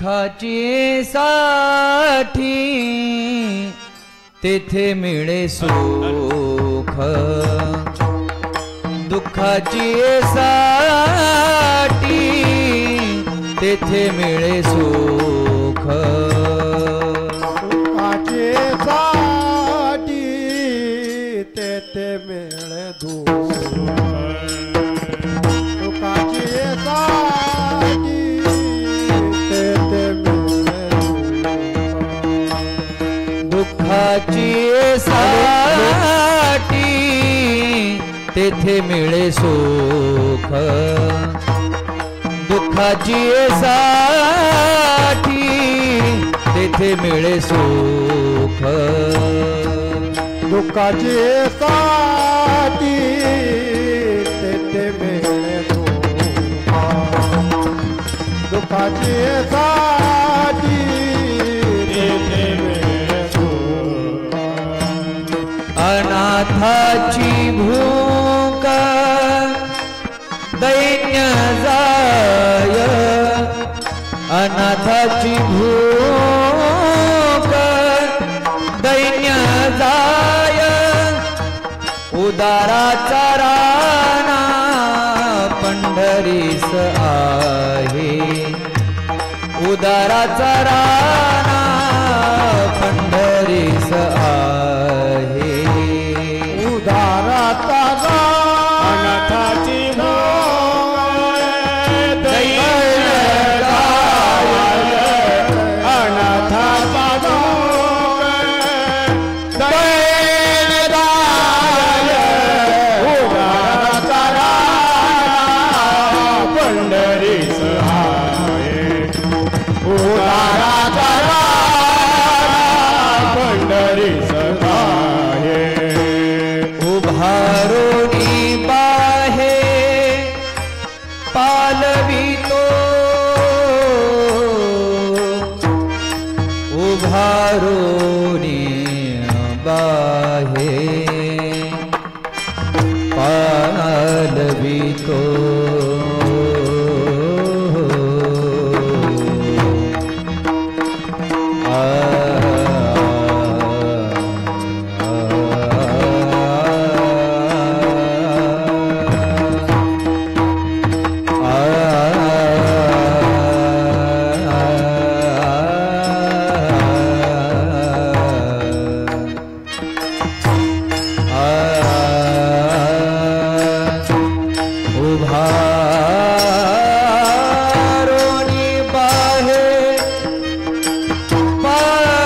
दुःखाची साठी तेथे मिळे सुख, दुःखाची साठी तेथे मिळे सुख, दुःखाची साठी तेथे मिळे दुःख, दुःखाची साठी तेथे मिळे दुःखाची साठी तेथे मिळे सुख, दुःखाची साठी तेथे मिळे सुख, दुःखाची साठी तेथे मिळे सुख, दुःखाची साठी तेथे मिळे सुख, अनाथाची भूक दैन्य जाय, अनाथाची भूक दैन्य जाय, उदाराचा राणा पंढरीस आहे, उदाराचा राणा पंढरीस आहे, उदाराचा अनाथाची उभारोनी बाहे पालवितो, उभारोनी बाहे पालवितो, उभारोनी बाहे पालवितो, उभारोनी बाहे पालवितो,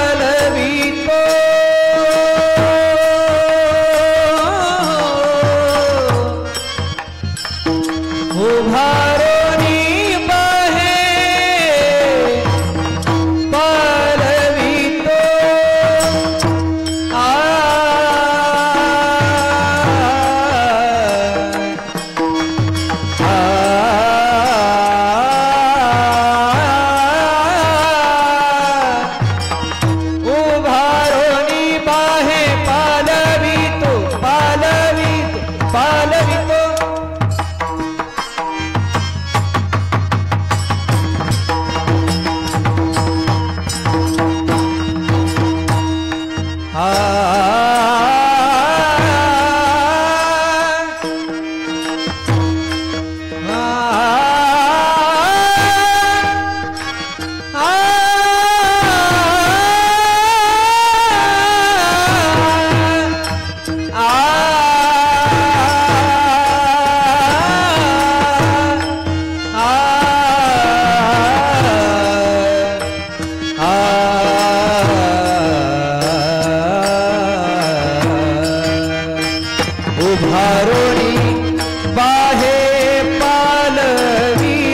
उभारोनी बाहे पालवितो, पालवितो, पालवितो, उभारोनी बाहे पालवितो,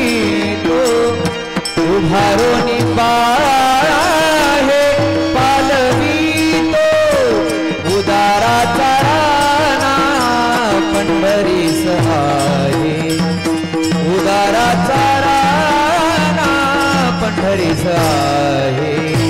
उभारोनी बाहे पालवितो, उदाराचा राणा पंढरीस आहे, उदाराचा राणा पंढरीस आहे.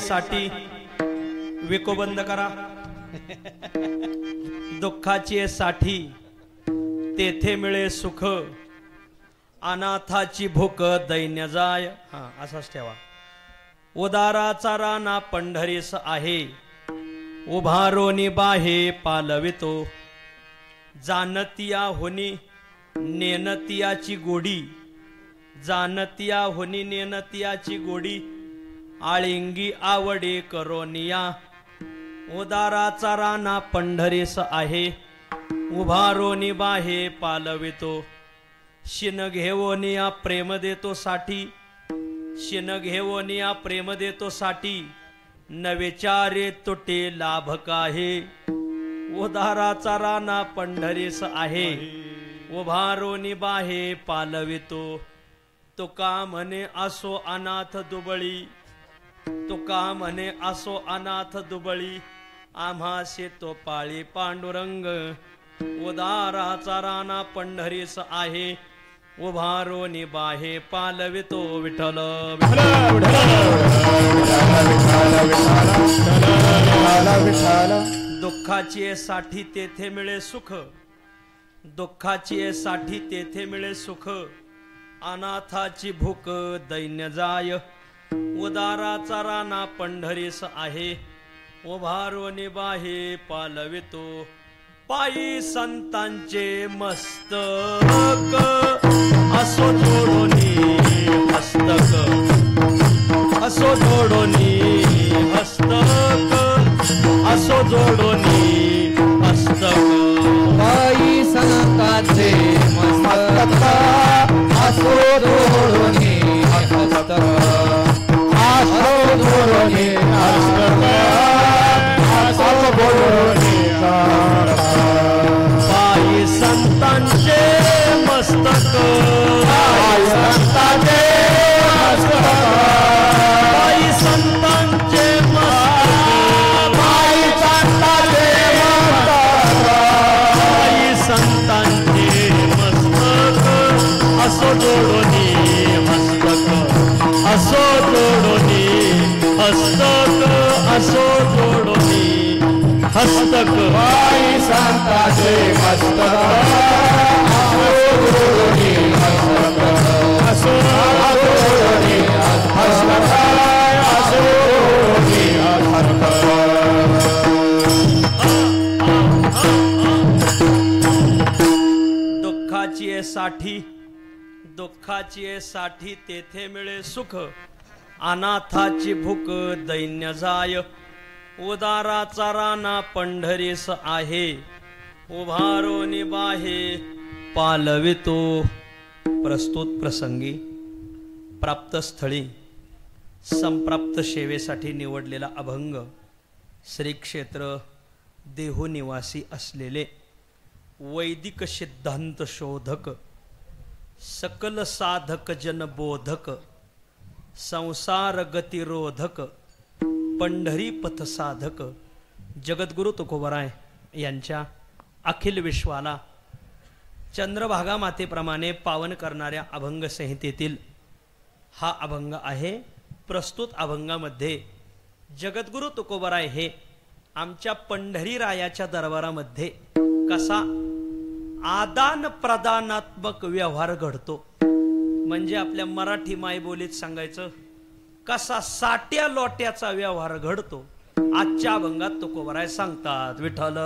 साठी विको बंद करा. दुःखाची साठी तेथे मिळे सुख, अनाथाची भूक दैन्य जाय. हा असाच ठेवा. उदाराचा राणा पंढरीस आहे, उभारोनी बाहे पालवितो. जाणतिया होनी नेनतियाची गोडी, जाणतिया होनी नेनतियाची गोडी. आळिंगी आवडे करोनिया, उदाराचा राणा पंढरीस आहे, उभारोनी बाहे पालवितो. शिन घेवोनिया प्रेम देतो साठी, शिन घेवोनिया प्रेम देतो साठी. नवेचारे तुटे लाभ काहे, उदाराचा राणा पंढरीस आहे, उभारोनी बाहे पालवितो. तुका म्हणे असो अनाथ दुबळी, तुका म्हणे असो अनाथ दुबळी. आम्हासे तो पाळी पांडुरंग, उदाराचा राणा पंढरीस आहे, उभारोनी बाहे पालवितो. विठ्ठल दुःखाची साठी तेथे मिळे सुख, दुःखाची साठी तेथे मिळे सुख. अनाथाची भूक दैन्य जाय, उदाराचा राणा पंढरीस आहे, उभारोनी बाहे पालवितो. पायी संतांचे मस्तक असो जोडोनी हस्तक, असो जोडोनी हस्तक, असो जोडोनी हस्तक. पायी संतांचे मस्तक असो जोडोनी हस्तक, असो जोडोनी हस्तक, असो जोडोनी पायी संतांचे मस्तक, पायी संतांचे मस्तक, पायी संतांचे मस्तक, पायी संतांचे मस्तक, पायी संतांचे मस्तक. असो जोडोनी हस्तक, असो जोडोनी हस्तक, असो जोडोनी हस्तक. पायी संतांचे मस्तक, असो जोडोनी हस्तक, असो जोडोनी हस्तक, असो जोडोनी हस्तक. दुःखाची साठी, दुःखाची साठी तेथे मिळे सुख. अनाथाची भूक दैन्य जाय, उदाराचा राणा पंढरीस आहे, उभारोनी बाहे पालवितो. प्रस्तुत प्रसंगी प्राप्त स्थळी संप्राप्त सेवेसाठी निवडलेला अभंग श्री क्षेत्र देहू निवासी असलेले वैदिक सिद्धांत शोधक, सकल साधक जनबोधक, संसार गतिरोधक, पंढरी पथ साधक जगद्गुरु तुकोबराय यांच्या अखिल विश्वाला चंद्रभागा मातेप्रमाणे पावन करणाऱ्या अभंग संहितेतील हा अभंग आहे. प्रस्तुत अभंगामध्ये जगद्गुरु तुकोबराय हे आमच्या पंढरीरायाच्या दरबारामध्ये कसा आदान प्रदानात्मक व्यवहार घडतो, म्हणजे आपल्या मराठी मायबोलीत सांगायचं कसा साट्या लोट्याचा व्यवहार घडतो, आजच्या अभंगात तुकोबराय सांगतात. विठ्ठल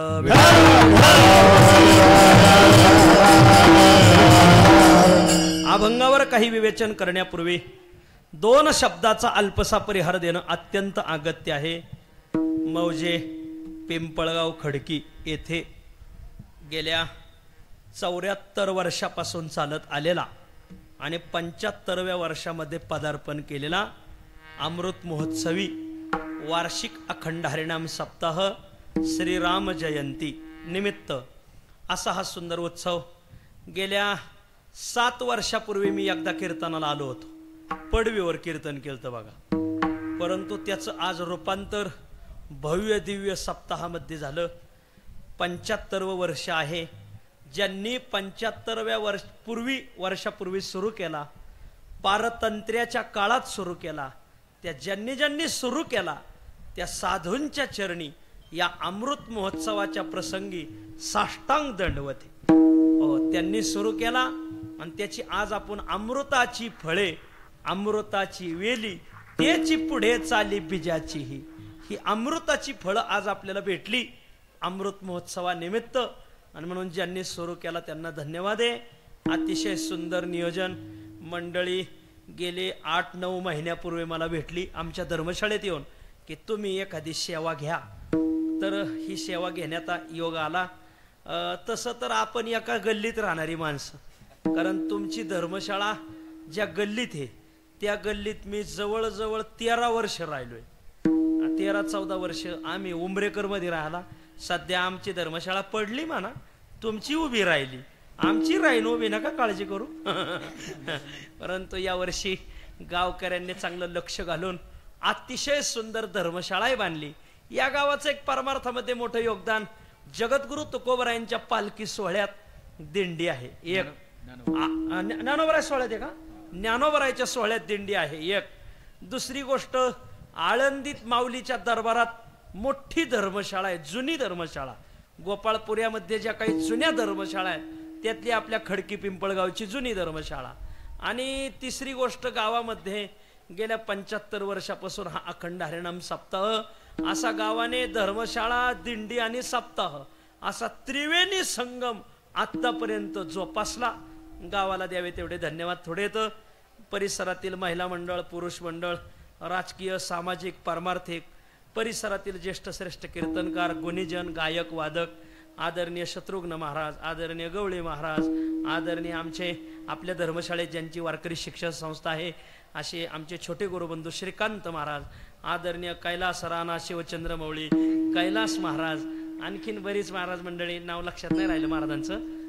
अभंगावर काही विवेचन करण्यापूर्वी दोन शब्दाचा अल्पसा परिहार देणं अत्यंत अगत्य आहे. मौजे पिंपळगाव खडकी येथे गेल्या 74 वर्षापासून चालत आलेला आणि 75व्या वर्षामध्ये पदार्पण केलेला अमृत महोत्सवी वार्षिक अखंड हरिनाम सप्ताह श्रीराम जयंती निमित्त असा हा सुंदर उत्सव गेल्या 7 वर्षापूर्वी मी एकदा कीर्तनाला आलो होतो. पडवीवर कीर्तन केलं बघा, परंतु त्याचं आज रूपांतर भव्य दिव्य सप्ताहामध्ये झालं. 75वं वर्ष आहे. ज्यांनी 75व्या वर्षापूर्वी सुरू केला, पारतंत्र्याच्या काळात सुरू केला, त्या ज्यांनी ज्यांनी सुरू केला त्या साधूंच्या चरणी या अमृत महोत्सवाच्या प्रसंगी साष्टांग दंडवत आहे. त्यांनी सुरू केला आणि त्याची आज आपण अमृताची फळे, अमृताची वेली, त्याची पुढे चाली बीजाची ही अमृताची फळं आज आपल्याला भेटली अमृत महोत्सवानिमित्त. आणि म्हणून ज्यांनी सुरू केला त्यांना धन्यवाद आहे. अतिशय सुंदर नियोजन. मंडळी गेले 8-9 महिन्यापूर्वी मला भेटली आमच्या धर्मशाळेत येऊन की तुम्ही एखादी सेवा घ्या. तर ही सेवा घेण्याचा योग आला. तसं तर आपण एका गल्लीत राहणारी माणसं, कारण तुमची धर्मशाळा ज्या गल्लीत आहे त्या गल्लीत मी जवळजवळ 13 वर्ष राहिलोय. 13-14 वर्ष आम्ही उंबरेकर मध्ये राहिला. सध्या आमची धर्मशाळा पडली म्हणा, तुमची उभी राहिली, आमची राहीन उभी, नका काळजी करू. परंतु यावर्षी गावकऱ्यांनी चांगलं लक्ष घालून अतिशय सुंदर धर्मशाळाही बांधली. या गावाचं एक परमार्थामध्ये मोठं योगदान, जगद्गुरु तुकोबरायांच्या पालखी सोहळ्यात दिंडी आहे एक. ज्ञानोबराय सोहळ्यात आहे का? ज्ञानोबरायच्या सोहळ्यात दिंडी आहे एक. दुसरी गोष्ट, आळंदीत माऊलीच्या दरबारात मोठी धर्मशाळा आहे, जुनी धर्मशाळा. गोपाळपुऱ्यामध्ये ज्या काही जुन्या धर्मशाळा आहेत त्यातली आपल्या खडकी पिंपळगावची जुनी धर्मशाळा. आणि तिसरी गोष्ट, गावामध्ये गेल्या 75 वर्षापासून हा अखंड हरिनाम सप्ताह असा गावाने धर्मशाळा, दिंडी आणि सप्ताह असा त्रिवेणी संगम आतापर्यंत जोपासला. गावाला द्यावे तेवढे धन्यवाद. थोडे तर परिसरातील महिला मंडळ, पुरुष मंडळ, राजकीय, सामाजिक, पारमार्थिक, परिसरातील ज्येष्ठ श्रेष्ठ कीर्तनकार, गुणीजन, गायक, वादक, आदरणीय शत्रुघ्न महाराज, आदरणीय गवळी महाराज, आदरणीय आमचे आपल्या धर्मशाळेत ज्यांची वारकरी शिक्षण संस्था आहे असे आमचे छोटे गुरुबंधू श्रीकांत महाराज, आदरणीय कैलास राणा शिवचंद्र मौळी, कैलास महाराज, आणखीन बरीच महाराज मंडळी, नाव लक्षात नाही राहिलं महाराजांचं,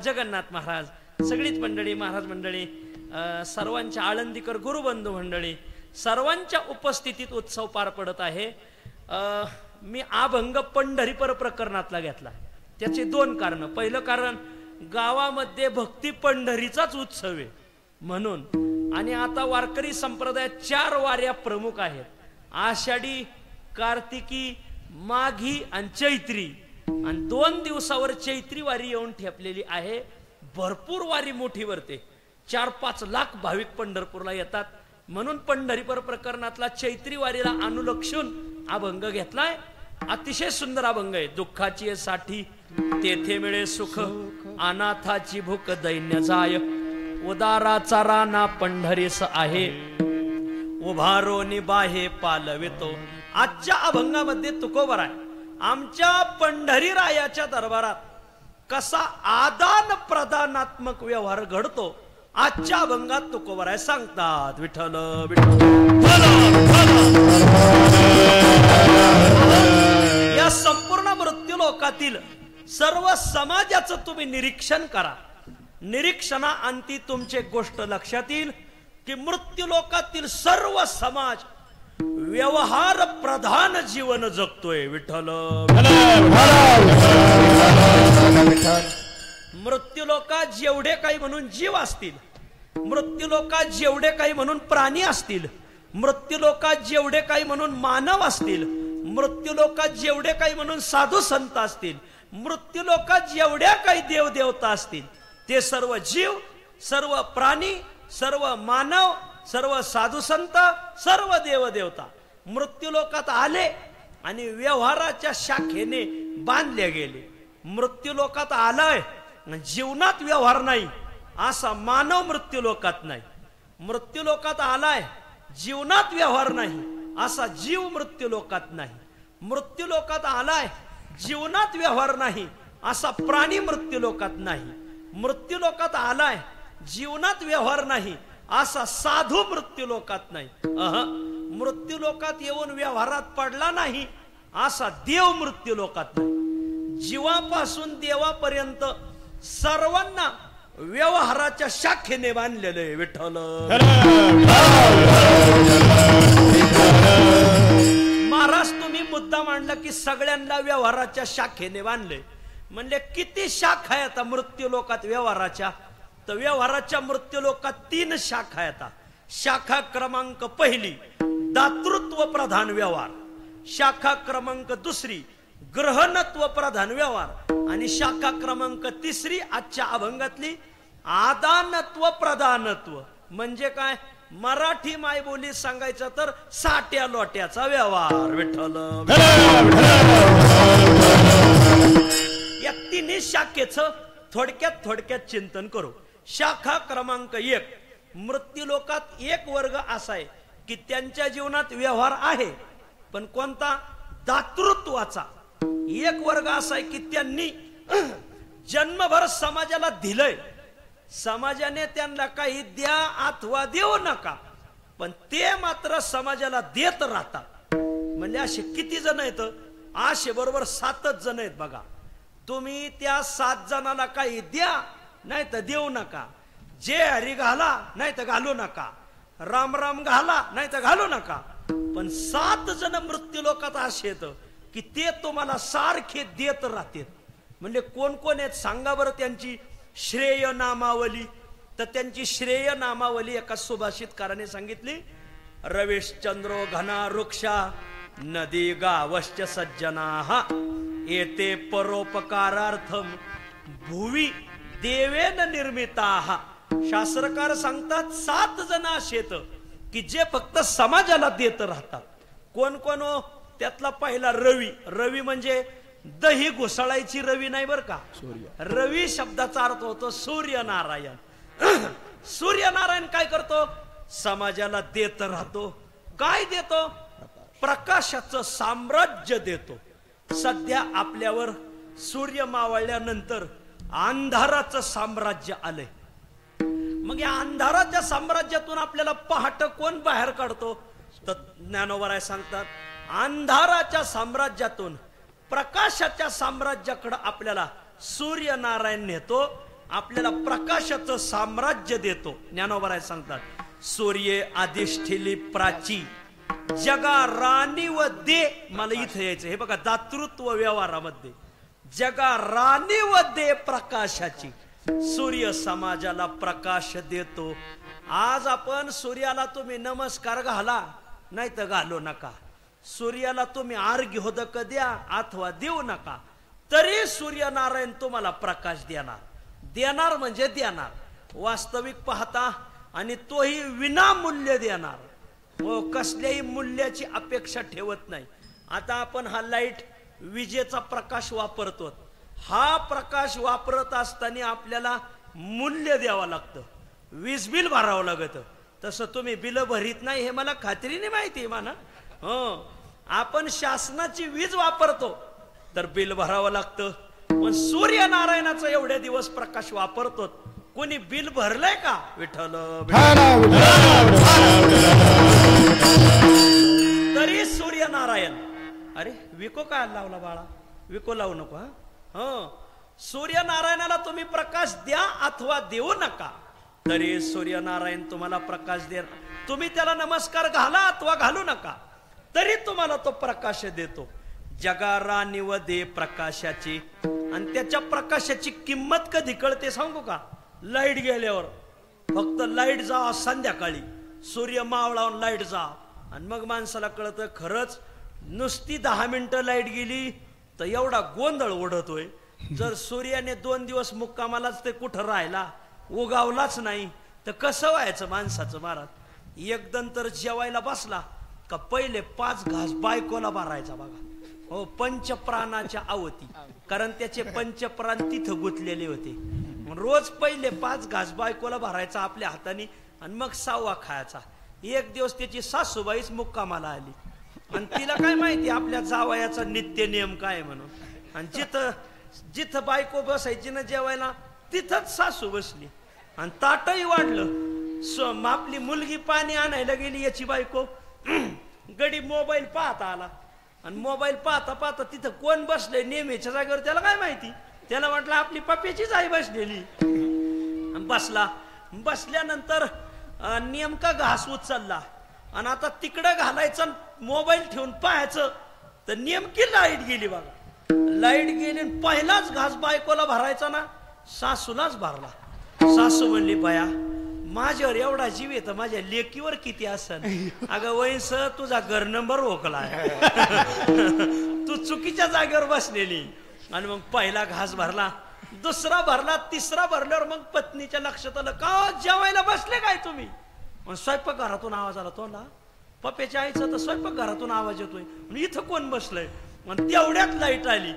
जगन्नाथ महाराज, सगळीच मंडळी, महाराज मंडळी, सर्वांच्या आळंदीकर गुरुबंधू मंडळी, सर्वांच्या उपस्थितीत उत्सव पार पडत आहे. मी अभंग पंढरीपर प्रकरणातला घेतला. त्याचे 2 कारण. पहिलं कारण, गावामध्ये भक्ती पंढरीचाच उत्सव आहे म्हणून. आणि आता वारकरी संप्रदायात 4 वाऱ्या प्रमुख आहेत, आषाढी, कार्तिकी, माघी आणि चैत्री. आणि 2 दिवसावर चैत्री वारी येऊन ठेपलेली आहे. भरपूर वारी मोठी भरते, 4-5 लाख भाविक पंढरपूरला येतात. म्हणून पंढरीपर प्रकरणातला चैत्री वारीला अनुलक्षून अभंग घेतलाय. अतिशय सुंदर अभंग आहे. दुःखाची साठी तेथे मिळे सुख, अनाथाची भूक दैन्य जाय, उदाराचा राणा पंढरीस आहे, उभारोनी बाहे पालवितो. आजच्या अभंगामध्ये तुकोबराय आमच्या पंढरीरायाच्या दरबारात कसा आदान प्रदानात्मक व्यवहार घडतो आजच्या अभंगात तुकोबराय सांगतात. विठ्ठल विठ्ठल. या संपूर्ण मृत्यू लोकातील सर्व समाजाचं तुम्ही निरीक्षण करा. निरीक्षणाअंती तुमचे गोष्ट लक्षात येईल की मृत्यू लोकातील सर्व समाज व्यवहार प्रधान जीवन जगतोय. विठ्ठल. मृत्यू लोकात जेवढे काही म्हणून जीव असतील, मृत्यू लोकात जेवढे काही म्हणून प्राणी असतील, मृत्यू लोकात जेवढे काही म्हणून मानव असतील, मृत्यू लोकात जेवढे काही म्हणून साधू संत असतील, मृत्यू लोकात जेवढ्या काही देवदेवता असतील, ते सर्व जीव, सर्व प्राणी, सर्व मानव, सर्व साधू संत, सर्व देवदेवता मृत्यू लोकात आले आणि व्यवहाराच्या शाखेने बांधले गेले. मृत्यू लोकात आलाय, जीवनात व्यवहार नाही असा मानव मृत्यू लोकात नाही. मृत्यू लोकात आलाय, जीवनात व्यवहार नाही असा जीव मृत्यू लोकात नाही. मृत्यू लोकात आलाय, जीवनात व्यवहार नाही असा प्राणी मृत्यू लोकात नाही. मृत्यू लोकात आलाय, जीवनात व्यवहार नाही असा साधू मृत्यू लोकात नाही. मृत्यू लोकात येऊन व्यवहारात पडला नाही असा देव मृत्यू लोकात नाही. जीवापासून देवापर्यंत सर्वांना व्यवहाराच्या शाखेने बांधलेले. विठ्ठल. महाराज तुम्ही मुद्दा मांडला की सगळ्यांना व्यवहाराच्या शाखेने बांधले. म्हणले किती शाखा आहेत मृत्यू लोकात व्यवहाराच्या? तर व्यवहाराच्या मृत्यू लोकात 3 शाखा आहेत. शाखा क्रमांक पहिली दातृत्व प्रधान व्यवहार, शाखा क्रमांक दुसरी ग्रहणत्व प्रधान व्यवहार आणि शाखा क्रमांक तिसरी आजच्या अभंगातली आदानत्व प्रधानत्व. म्हणजे काय? मराठी मायबोलीत सांगायचं तर साट्या लोट्याचा व्यवहार. विठ्ठल या तिन्ही शाखेचं थोडक्यात चिंतन करू. शाखा क्रमांक एक, मृत्यूलोकात एक वर्ग असा आहे की त्यांच्या जीवनात व्यवहार आहे, पण कोणता? दातृत्वाचा. एक वर्ग असा आहे की त्यांनी जन्मभर समाजाला दिलंय, समाजाने त्यांना काही द्या अथवा देऊ नका, पण ते मात्र समाजाला देत राहतात. म्हणजे असे किती जण आहेत? असे बरोबर 7 जण आहेत बघा. तुम्ही त्या 7 जणांना काही द्या नाही तर देऊ नका, जे हरी घाला नाही तर घालू नका, राम राम घाला नाही तर घालू नका, पण 7 जण मृत्यू लोकात असे आहेत की ते तुम्हाला सारखे देत राहतात. म्हणजे कोण कोण आहेत सांगा बरं त्यांची श्रेय नामावली. तर त्यांची श्रेय नामावली एका सुभाषितकाराने सांगितली. रवेश चंद्रो घना वृक्षा नदी गावश्च सज्जनाः एते परोपकारार्थम भुवी देवेन निर्मिताः. शास्त्रकार सांगतात 7 जण असेत की जे फक्त समाजाला देत राहतात. कोण कोण? त्यातला पहिला रवी. रवी म्हणजे दही घुसळायची रवी नाही बर का. रवी शब्दाचा अर्थ होतो सूर्यनारायण. सूर्यनारायण काय करतो? समाजाला देत राहतो. काय देतो? प्रकाशाचं साम्राज्य देतो. सध्या आपल्यावर सूर्य मावळल्यानंतर अंधाराचं साम्राज्य आलंय. मग या अंधाराच्या साम्राज्यातून आपल्याला पहाट कोण बाहेर काढतो? तर ज्ञानोबराय सांगतात अंधाराच्या साम्राज्यातून प्रकाशाच्या साम्राज्याकडे आपल्याला सूर्यनारायण नेतो, आपल्याला प्रकाशाचं साम्राज्य देतो. ज्ञानोबराय सांगतात सूर्य अधिष्ठिली प्राची जगा राणी व दे. मला इथे यायचं हे बघा, दातृत्व व्यवहारामध्ये जगा राणी व दे प्रकाशाची. सूर्य समाजाला प्रकाश देतो. आज आपण सूर्याला तुम्ही नमस्कार घाला नाही तर घालू नका, सूर्याला तुम्ही अर्घ्योदक द्या अथवा देऊ नका, तरी सूर्यनारायण तुम्हाला प्रकाश देणार म्हणजे देणार. वास्तविक पाहता आणि तोही विनामूल्य देणार. व कसल्याही मूल्याची अपेक्षा ठेवत नाही. आता आपण हा लाईट विजेचा प्रकाश वापरतो. हा प्रकाश वापरत असताना आपल्याला मूल्य द्यावं लागतं, वीज बिल भरावं लागतं. तसं तुम्ही बिल भरीत नाही हे मला खात्रीने माहिती आहे म्हणा. आपण शासनाची वीज वापरतो तर बिल भरावं लागतं, पण सूर्यनारायणाचा एवढे दिवस प्रकाश वापरतो, कोणी बिल भरलंय का? विठ्ठल. तरी सूर्यनारायण. अरे विको काय लावला बाळा? विको लावू नको. सूर्यनारायणाला तुम्ही प्रकाश द्या अथवा देऊ नका, तरी सूर्यनारायण तुम्हाला प्रकाश देणार. तुम्ही त्याला नमस्कार घाला अथवा घालू नका, तरी तुम्हाला तो प्रकाश देतो. जगा राणी व दे प्रकाशाची. आणि त्याच्या प्रकाशाची किंमत कधी कळते सांगू का? लाईट गेल्यावर. फक्त लाईट जा संध्याकाळी, सूर्य मावळावून लाईट जा, आणि मग माणसाला कळतं खरंच नुसती 10 मिनिटं लाईट गेली तर एवढा गोंधळ ओढतोय. जर सूर्याने 2 दिवस मुक्कामालाच ते कुठं राहिला, उगावलाच नाही, तर कसं व्हायचं माणसाचं? महाराज एकदम तर जेवायला बसला का पहिले 5 घास बायकोला भरायचा बघा. हो, पंचप्राणाच्या आवती, कारण त्याचे पंचप्राण तिथं गुंतलेले होते. रोज पहिले 5 घास बायकोला भरायचा आपल्या हाताने, आणि मग 6वा खायचा. एक दिवस त्याची सासूबाईच मुक्कामाला आली, आणि तिला काय माहिती आपल्या जावयाचा नित्य नियम काय म्हणून. आणि जिथं बायको बसायची ना जेवायला, तिथंच सासू बसली, आणि ताटही वाढलं. आपली मुलगी पाणी आणायला गेली, याची बायको गडी मोबाईल पाहता आला, आणि मोबाईल पाहता पाहता तिथं कोण बसलंय नेहमीच्या जागेवर त्याला काय माहिती. त्याला म्हटलं आपली पप्प्याचीच आई बसलेली. बसला. बसल्यानंतर नेमका घास उचलला, आणि आता तिकडं घालायचं मोबाईल ठेवून पाहायचं, तर नेमकी लाईट गेली बघा. लाईट गेली, पहिलाच घास बायकोला भरायचा ना, सासूलाच भरला. सासू म्हणली बया माझ्यावर एवढा जीव येतो, माझ्या लेकीवर किती असन. अगं वैस तुझा घर नंबर ओकलाय. तू चुकीच्या जागेवर बसलेली. आणि मग पहिला घास भरला, दुसरा भरला, तिसरा भरल्यावर मग पत्नीच्या लक्षात आलं, का जेवायला बसले काय तुम्ही? मग स्वयंपाक घरातून आवाज आला, तो ना पप्प्याच्या आईचा तर स्वयंपाक घरातून आवाज येतोय. इथं कोण बसलंय? मग तेवढ्यात लाईट आली.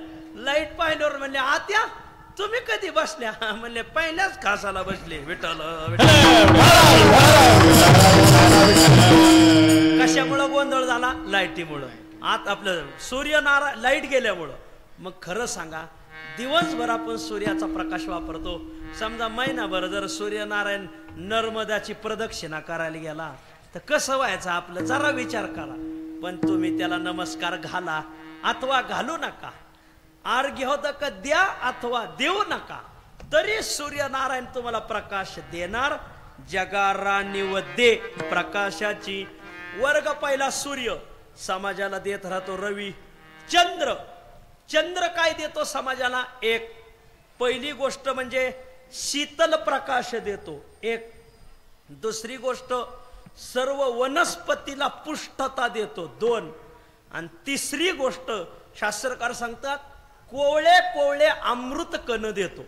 लाईट पाहिल्यावर म्हणले, आत्या तुम्ही कधी बसल्या? म्हणले पहिल्याच घासाला बसले. विठ्ठल कशामुळं गोंधळ झाला? लाईटीमुळं. आत आपलं सूर्यनारायण लाईट गेल्यामुळं. मग खरं सांगा, दिवसभर आपण सूर्याचा प्रकाश वापरतो. समजा महिनाभर जर सूर्यनारायण नर्मदाची प्रदक्षिणा करायला गेला तर कसं व्हायचं आपलं? जरा विचार करा. पण तुम्ही त्याला नमस्कार घाला अथवा घालू नका, अर्घ्योदक द्या अथवा देऊ नका, तरी सूर्यनारायण तुम्हाला प्रकाश देणार. जगाराणी व दे प्रकाशाची. वर्ग पहिला सूर्य समाजाला देत राहतो. रवी, चंद्र. चंद्र काय देतो समाजाला? एक, पहिली गोष्ट म्हणजे शीतल प्रकाश देतो. एक. दुसरी गोष्ट सर्व वनस्पतीला पुष्टता देतो. दोन. आणि तिसरी गोष्ट शास्त्रकार सांगतात, कोवळे कोवळे अमृत कण देतो.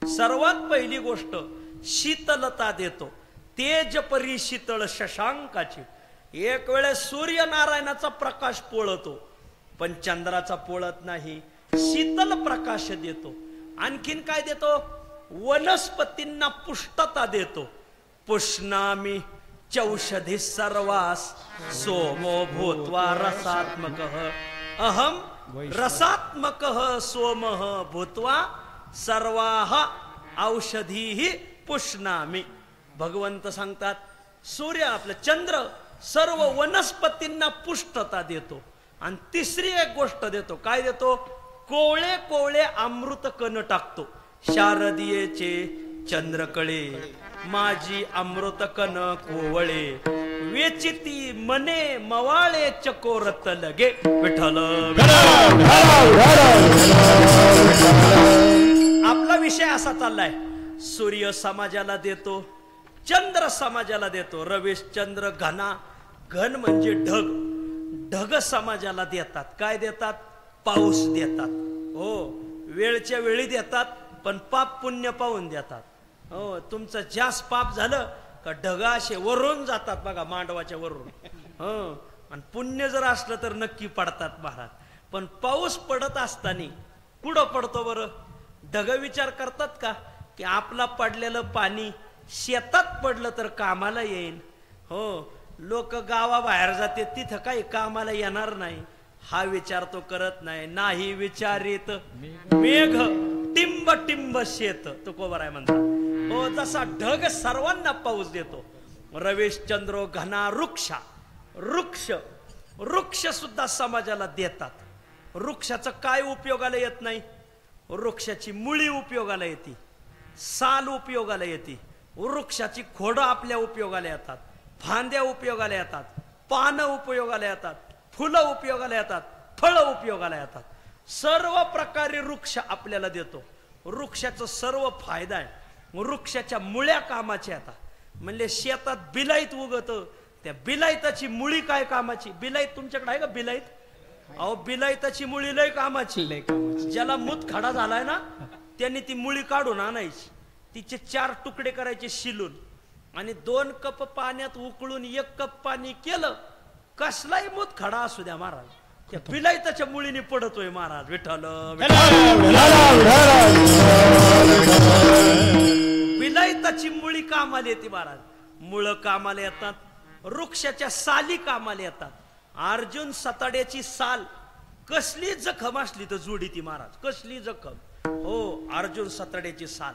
सर्वात पहिली गोष्ट शीतलता देतो. तेज परी शीतळ शशांकाची. एक वेळेस सूर्यनारायणाचा प्रकाश पोळतो, पण चंद्राचा पोळत नाही. शीतल प्रकाश देतो. आणखीन काय देतो? वनस्पतींना पुष्टता देतो. पुष्णामी चौषधी सर्वास सोमो भूत्वा रसात्मक अहम रसात्मक सोमः भूत्वा सर्वाः औषधीहि पुष्णामी. भगवंत सांगतात, सूर्य आपलं चंद्र सर्व वनस्पतींना पुष्टता देतो. आणि तिसरी एक गोष्ट देतो. काय देतो? कोवळे कोवळे अमृत कण टाकतो. शारदीयेचे चंद्रकळे माझी अमृत कण कोवळे, वेचिती मने मवाळे चकोरत लगे. विठ्ठल. आपला विषय असा चाललाय, सूर्य समाजाला देतो, चंद्र समाजाला देतो. रवीश चंद्र घना. घन म्हणजे ढग. ढग समाजाला देतात. काय देतात? पाऊस देतात. हो, वेळच्या वेळी देतात, पण पाप पुण्य पाहून देतात. हो, तुमचं जास्त पाप झालं का ढग असे वरून जातात बघा, मांडवाच्या वरून. हो, आणि पुण्य जर असलं तर नक्की पडतात महाराज. पण पाऊस पडत असताना कुठं पडतो बरं? ढग विचार करतात का की आपला पडलेलं पाणी शेतात पडलं तर कामाला येईल? हो, लोक गावाबाहेर जाते, तिथं काही कामाला येणार नाही, हा विचार तो करत नाही. नाही विचारित मेघ टिंब टिंब शेत, तो कोबराय म्हणतात. हो, तसा ढग सर्वांना पाऊस देतो. रवेश चंद्रो घना वृक्षा. वृक्ष. वृक्ष सुद्धा समाजाला देतात. वृक्षाचं काय उपयोगाला येत नाही? वृक्षाची मुळी उपयोगाला येते, साल उपयोगाला येते, वृक्षाची खोडं आपल्या उपयोगाला येतात, फांद्या उपयोगाला येतात, पानं उपयोगाला येतात, फुलं उपयोगाला येतात, फळं उपयोगाला येतात. सर्व प्रकारे वृक्ष आपल्याला देतो. वृक्षाचा सर्व फायदा आहे. वृक्षाच्या मुळ्या कामाच्या येतात. म्हणजे शेतात बिलाईत उगत, त्या बिलाईताची मुळी काय कामाची? बिलाईत तुमच्याकडे आहे का बिलाईत? अहो, बिलाईताची मुळी लय कामाची. ज्याला मूत खडा झालाय ना, त्यांनी ती मुळी काढून आणायची, तिचे 4 तुकडे करायचे शिलून, आणि 2 कप पाण्यात उकळून 1 कप पाणी केलं, कसलाही मूत खडा असू द्या महाराज, त्या बिलाईताच्या मुळीने पडतोय महाराज. विठ्ठल. बिलाईताची मुळी कामाला येते महाराज. मुळ कामाला येतात. वृक्षाच्या साली कामाला येतात. अर्जुन सताड्याची साल कसली जखम असली तर जोडी ती महाराज, कसली जखम. हो, अर्जुन सताड्याची साल.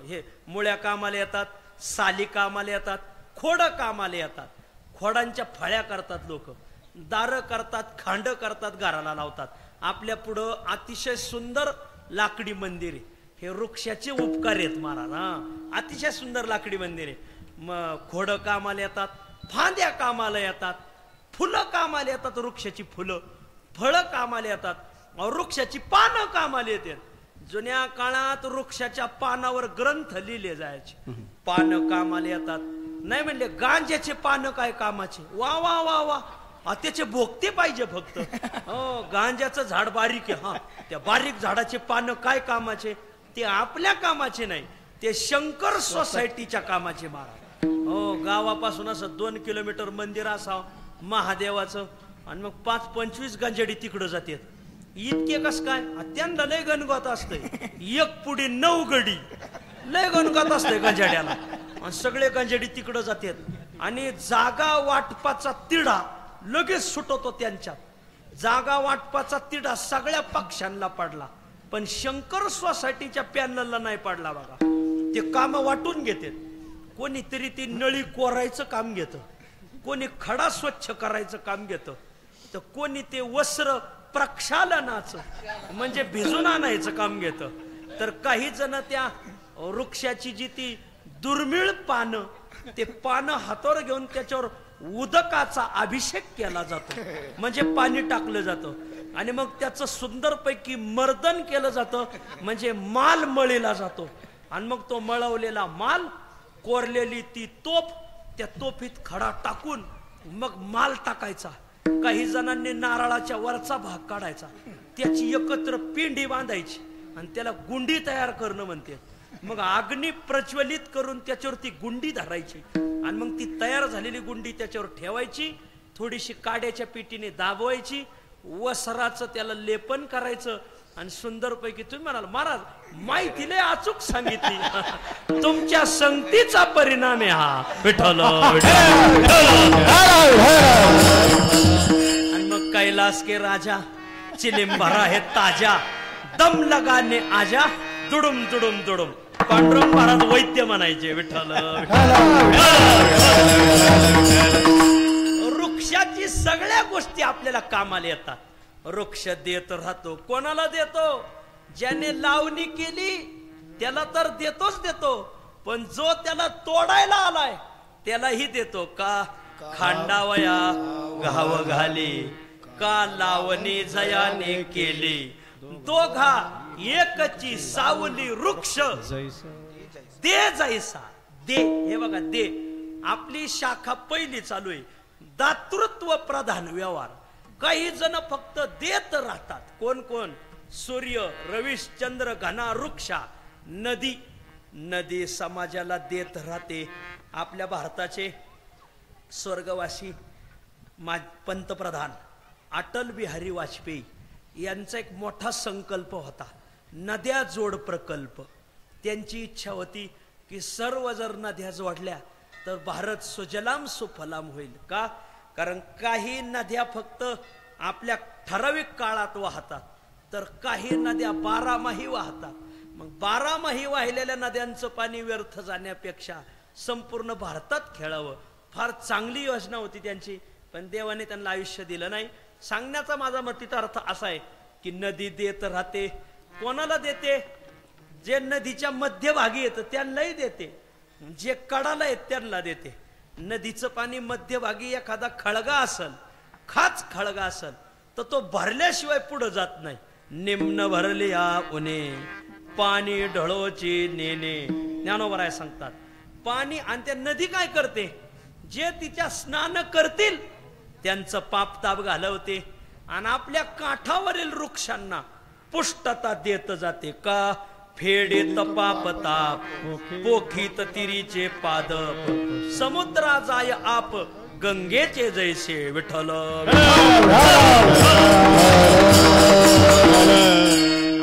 हे मुळ्या कामाला येतात, साली कामाला येतात, खोड कामाला येतात. खोडांच्या फळ्या करतात लोक, दार करतात, खांड करतात, घराला लावतात. आपल्या पुढं अतिशय सुंदर लाकडी मंदिर आहे. हे वृक्षाचे उपकार आहेत महाराज. हा, अतिशय सुंदर लाकडी मंदिर आहे. खोड कामाला येतात, फांद्या कामाला येतात, फुलं कामाला येतात, वृक्षाची फुलं, फळं कामाला येतात, वृक्षाची पानं कामाला येतात. जुन्या काळात वृक्षाच्या पानावर ग्रंथ लिहिले जायचे. पानं कामाला येतात. नाही म्हणले गांज्याचे पानं काय कामाचे? वा वा वा वा, त्याचे भोगते पाहिजे फक्त. हो, गांज्याचं झाड बारीक आहे, हा, त्या बारीक झाडाचे पानं काय कामाचे? ते आपल्या कामाचे नाही, ते शंकर सोसायटीच्या कामाचे महाराज. हो, गावापासून असं 2 किलोमीटर मंदिर असावं महादेवाचं, आणि मग 5-25 गांजडी तिकडं जातात. इतके कस काय? त्यांना लय गणगत असतंय. एक पुढे 9 गडी लय गणगत असतंय गंजाड्याला, आणि सगळे गंजाडी तिकडं जातात. आणि जागा वाटपाचा तिढा लगेच सुटतो त्यांच्यात. जागा वाटपाचा तिढा सगळ्या पक्षांना पडला, पण शंकर सोसायटीच्या पॅनलला नाही पडला बघा. ते काम वाटून घेतात. कोणीतरी ती नळी कोरायचं काम घेतं, कोणी खडा स्वच्छ करायचं काम घेतं, तर कोणी ते वस्त्र प्रक्षालनाचं म्हणजे भिजून आणायचं काम घेतं. तर काही जण त्या वृक्षाची जी ती दुर्मिळ पानं, ते पानं हातावर घेऊन त्याच्यावर उदकाचा अभिषेक केला जातो, म्हणजे पाणी टाकलं जातं, आणि मग त्याचं सुंदरपैकी मर्दन केलं जातं, म्हणजे माल मळीला जातो. आणि मग तो मळवलेला माल, कोरलेली ती तोफ, त्या तोफीत खडा टाकून मग माल टाकायचा. काही जणांनी नारळाच्या वरचा भाग काढायचा, त्याची एकत्र पिंडी बांधायची, आणि त्याला गुंडी तयार करणं म्हणते. मग अग्नी प्रज्वलित करून त्याच्यावरती गुंडी धरायची, आणि मग ती तयार झालेली गुंडी त्याच्यावर ठेवायची, थोडीशी काड्याच्या पिटीने दाबवायची, वस्त्राचं त्याला लेपन करायचं, आणि सुंदरपैकी तुम्ही म्हणाल महाराज माहिती लय अचूक सांगितली. तुमच्या संगतीचा परिणाम आहे हा. विठ्ठल. आणि मग कैलास के राजा चिलिम भरा है ताजा, दम लगाने आजा, दुडुम दुडुम दुडुम. पांडुरंग महाराज वैद्य म्हणायचे. विठ्ठल. वृक्षाची सगळ्या गोष्टी आपल्याला कामाला येतात. वृक्ष देत राहतो. कोणाला देतो? ज्याने लावणी केली त्याला तर देतोच देतो, पण जो त्याला तोडायला आलाय त्यालाही देतो. का खांडावया घाव घाली, का लावणी जयाने केली, दोघा एकची सावली वृक्ष दे जैसा. दे, हे बघा, दे. आपली शाखा पहिली चालू आहे, दातृत्व प्रधान व्यवहार. काही जण फक्त देत राहतात. कोण कोण? सूर्य, रविश्चंद्र, घना, वृक्षा, नदी. नदी समाजाला देत राहते. आपल्या भारताचे स्वर्गवासी पंतप्रधान अटल बिहारी वाजपेयी यांचा एक मोठा संकल्प होता, नद्या जोड प्रकल्प. त्यांची इच्छा होती की सर्व जर नद्या जोडल्या तर भारत सुजलाम सुफलाम होईल. का? कारण काही नद्या फक्त आपल्या ठराविक काळात वाहतात, तर काही नद्या 12माही वाहतात. मग 12माही वाहिलेल्या नद्यांचं पाणी व्यर्थ जाण्यापेक्षा संपूर्ण भारतात खेळावं. फार चांगली योजना होती त्यांची, पण देवाने त्यांना आयुष्य दिलं नाही. सांगण्याचा माझा मतीचा अर्थ असा आहे की नदी देत राहते. कोणाला देते? जे नदीच्या मध्यभागी येतं त्यांनाही देते, जे कडाला येत त्यांना देते. नदीचं पाणी मध्यभागी एखादा खळगा असल, खाच खळगा असल, तर तो भरल्याशिवाय पुढे जात नाही. निम्न भरले उने पाणी ढळोची नेने, ज्ञानोबराय सांगतात. पाणी आणि त्या नदी काय करते? जे तिच्या स्नान करतील त्यांचं पाप ताप घालवते, आणि आपल्या काठावरील वृक्षांना पुष्टता देत जाते. का? फेडेत पापताप, पोखीत तिरीचे पादप, समुद्रा जाय आप गंगेचे जैसे. विठ्ठल.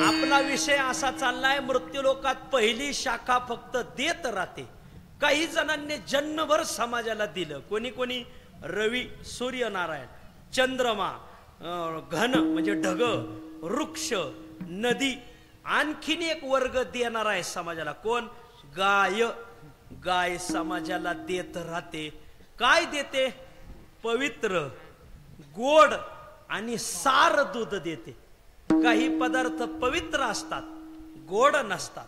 आपला विषय असा चाललाय, मृत्यूलोकात पहिली शाखा फक्त देत राहते. काही जणांनी जन्मभर समाजाला दिलं. कोणी कोणी? रवी, सूर्यनारायण, चंद्रमा, घन म्हणजे ढग, वृक्ष, नदी. आणखीन एक वर्ग देणार आहे समाजाला. कोण? गाय. गाय समाजाला देत राहते. काय देते? पवित्र, गोड आणि सार दूध देते. काही पदार्थ पवित्र असतात, गोड नसतात.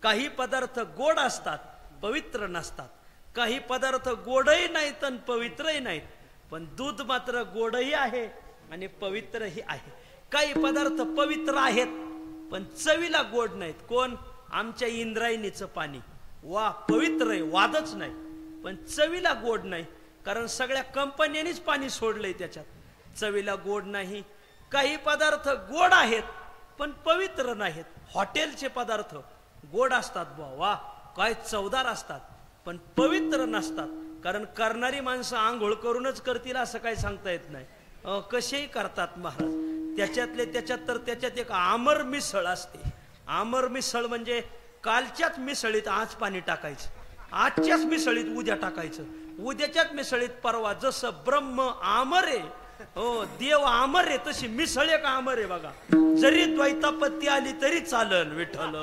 काही पदार्थ गोड असतात, पवित्र नसतात. काही पदार्थ गोडही नाहीत आणि पवित्रही नाहीत, पण दूध मात्र गोडही आहे आणि पवित्रही आहे. काही पदार्थ पवित्र आहेत पण चवीला गोड नाहीत. कोण? आमच्या इंद्रायणीचं पाणी. वा, पवित्र आहे, वादच नाही, पण चवीला गोड नाही. कारण सगळ्या कंपन्यांनीच पाणी सोडलंय त्याच्यात. चवीला गोड नाही. काही पदार्थ गोड आहेत पण पवित्र नाहीत. हॉटेलचे पदार्थ गोड असतात बुवा, वा काय चवदार असतात, पण पवित्र नसतात. कारण करणारी माणसं आंघोळ करूनच करतील असं काही सांगता येत नाही. कसेही करतात महाराज. त्याच्यातले त्याच्यात तर त्याच्यात एक आमर मिसळ असते. आमर मिसळ म्हणजे कालच्याच मिसळीत आज पाणी टाकायचं, आजच्याच मिसळीत उद्या टाकायचं, उद्याच्याच मिसळीत परवा. जसं ब्रह्म आमर आहे, हो देव आमर आहे, तशी मिसळ एक आमर आहे बघा. जरी द्वैतापत्ती आली तरी चालन. विठ्ठल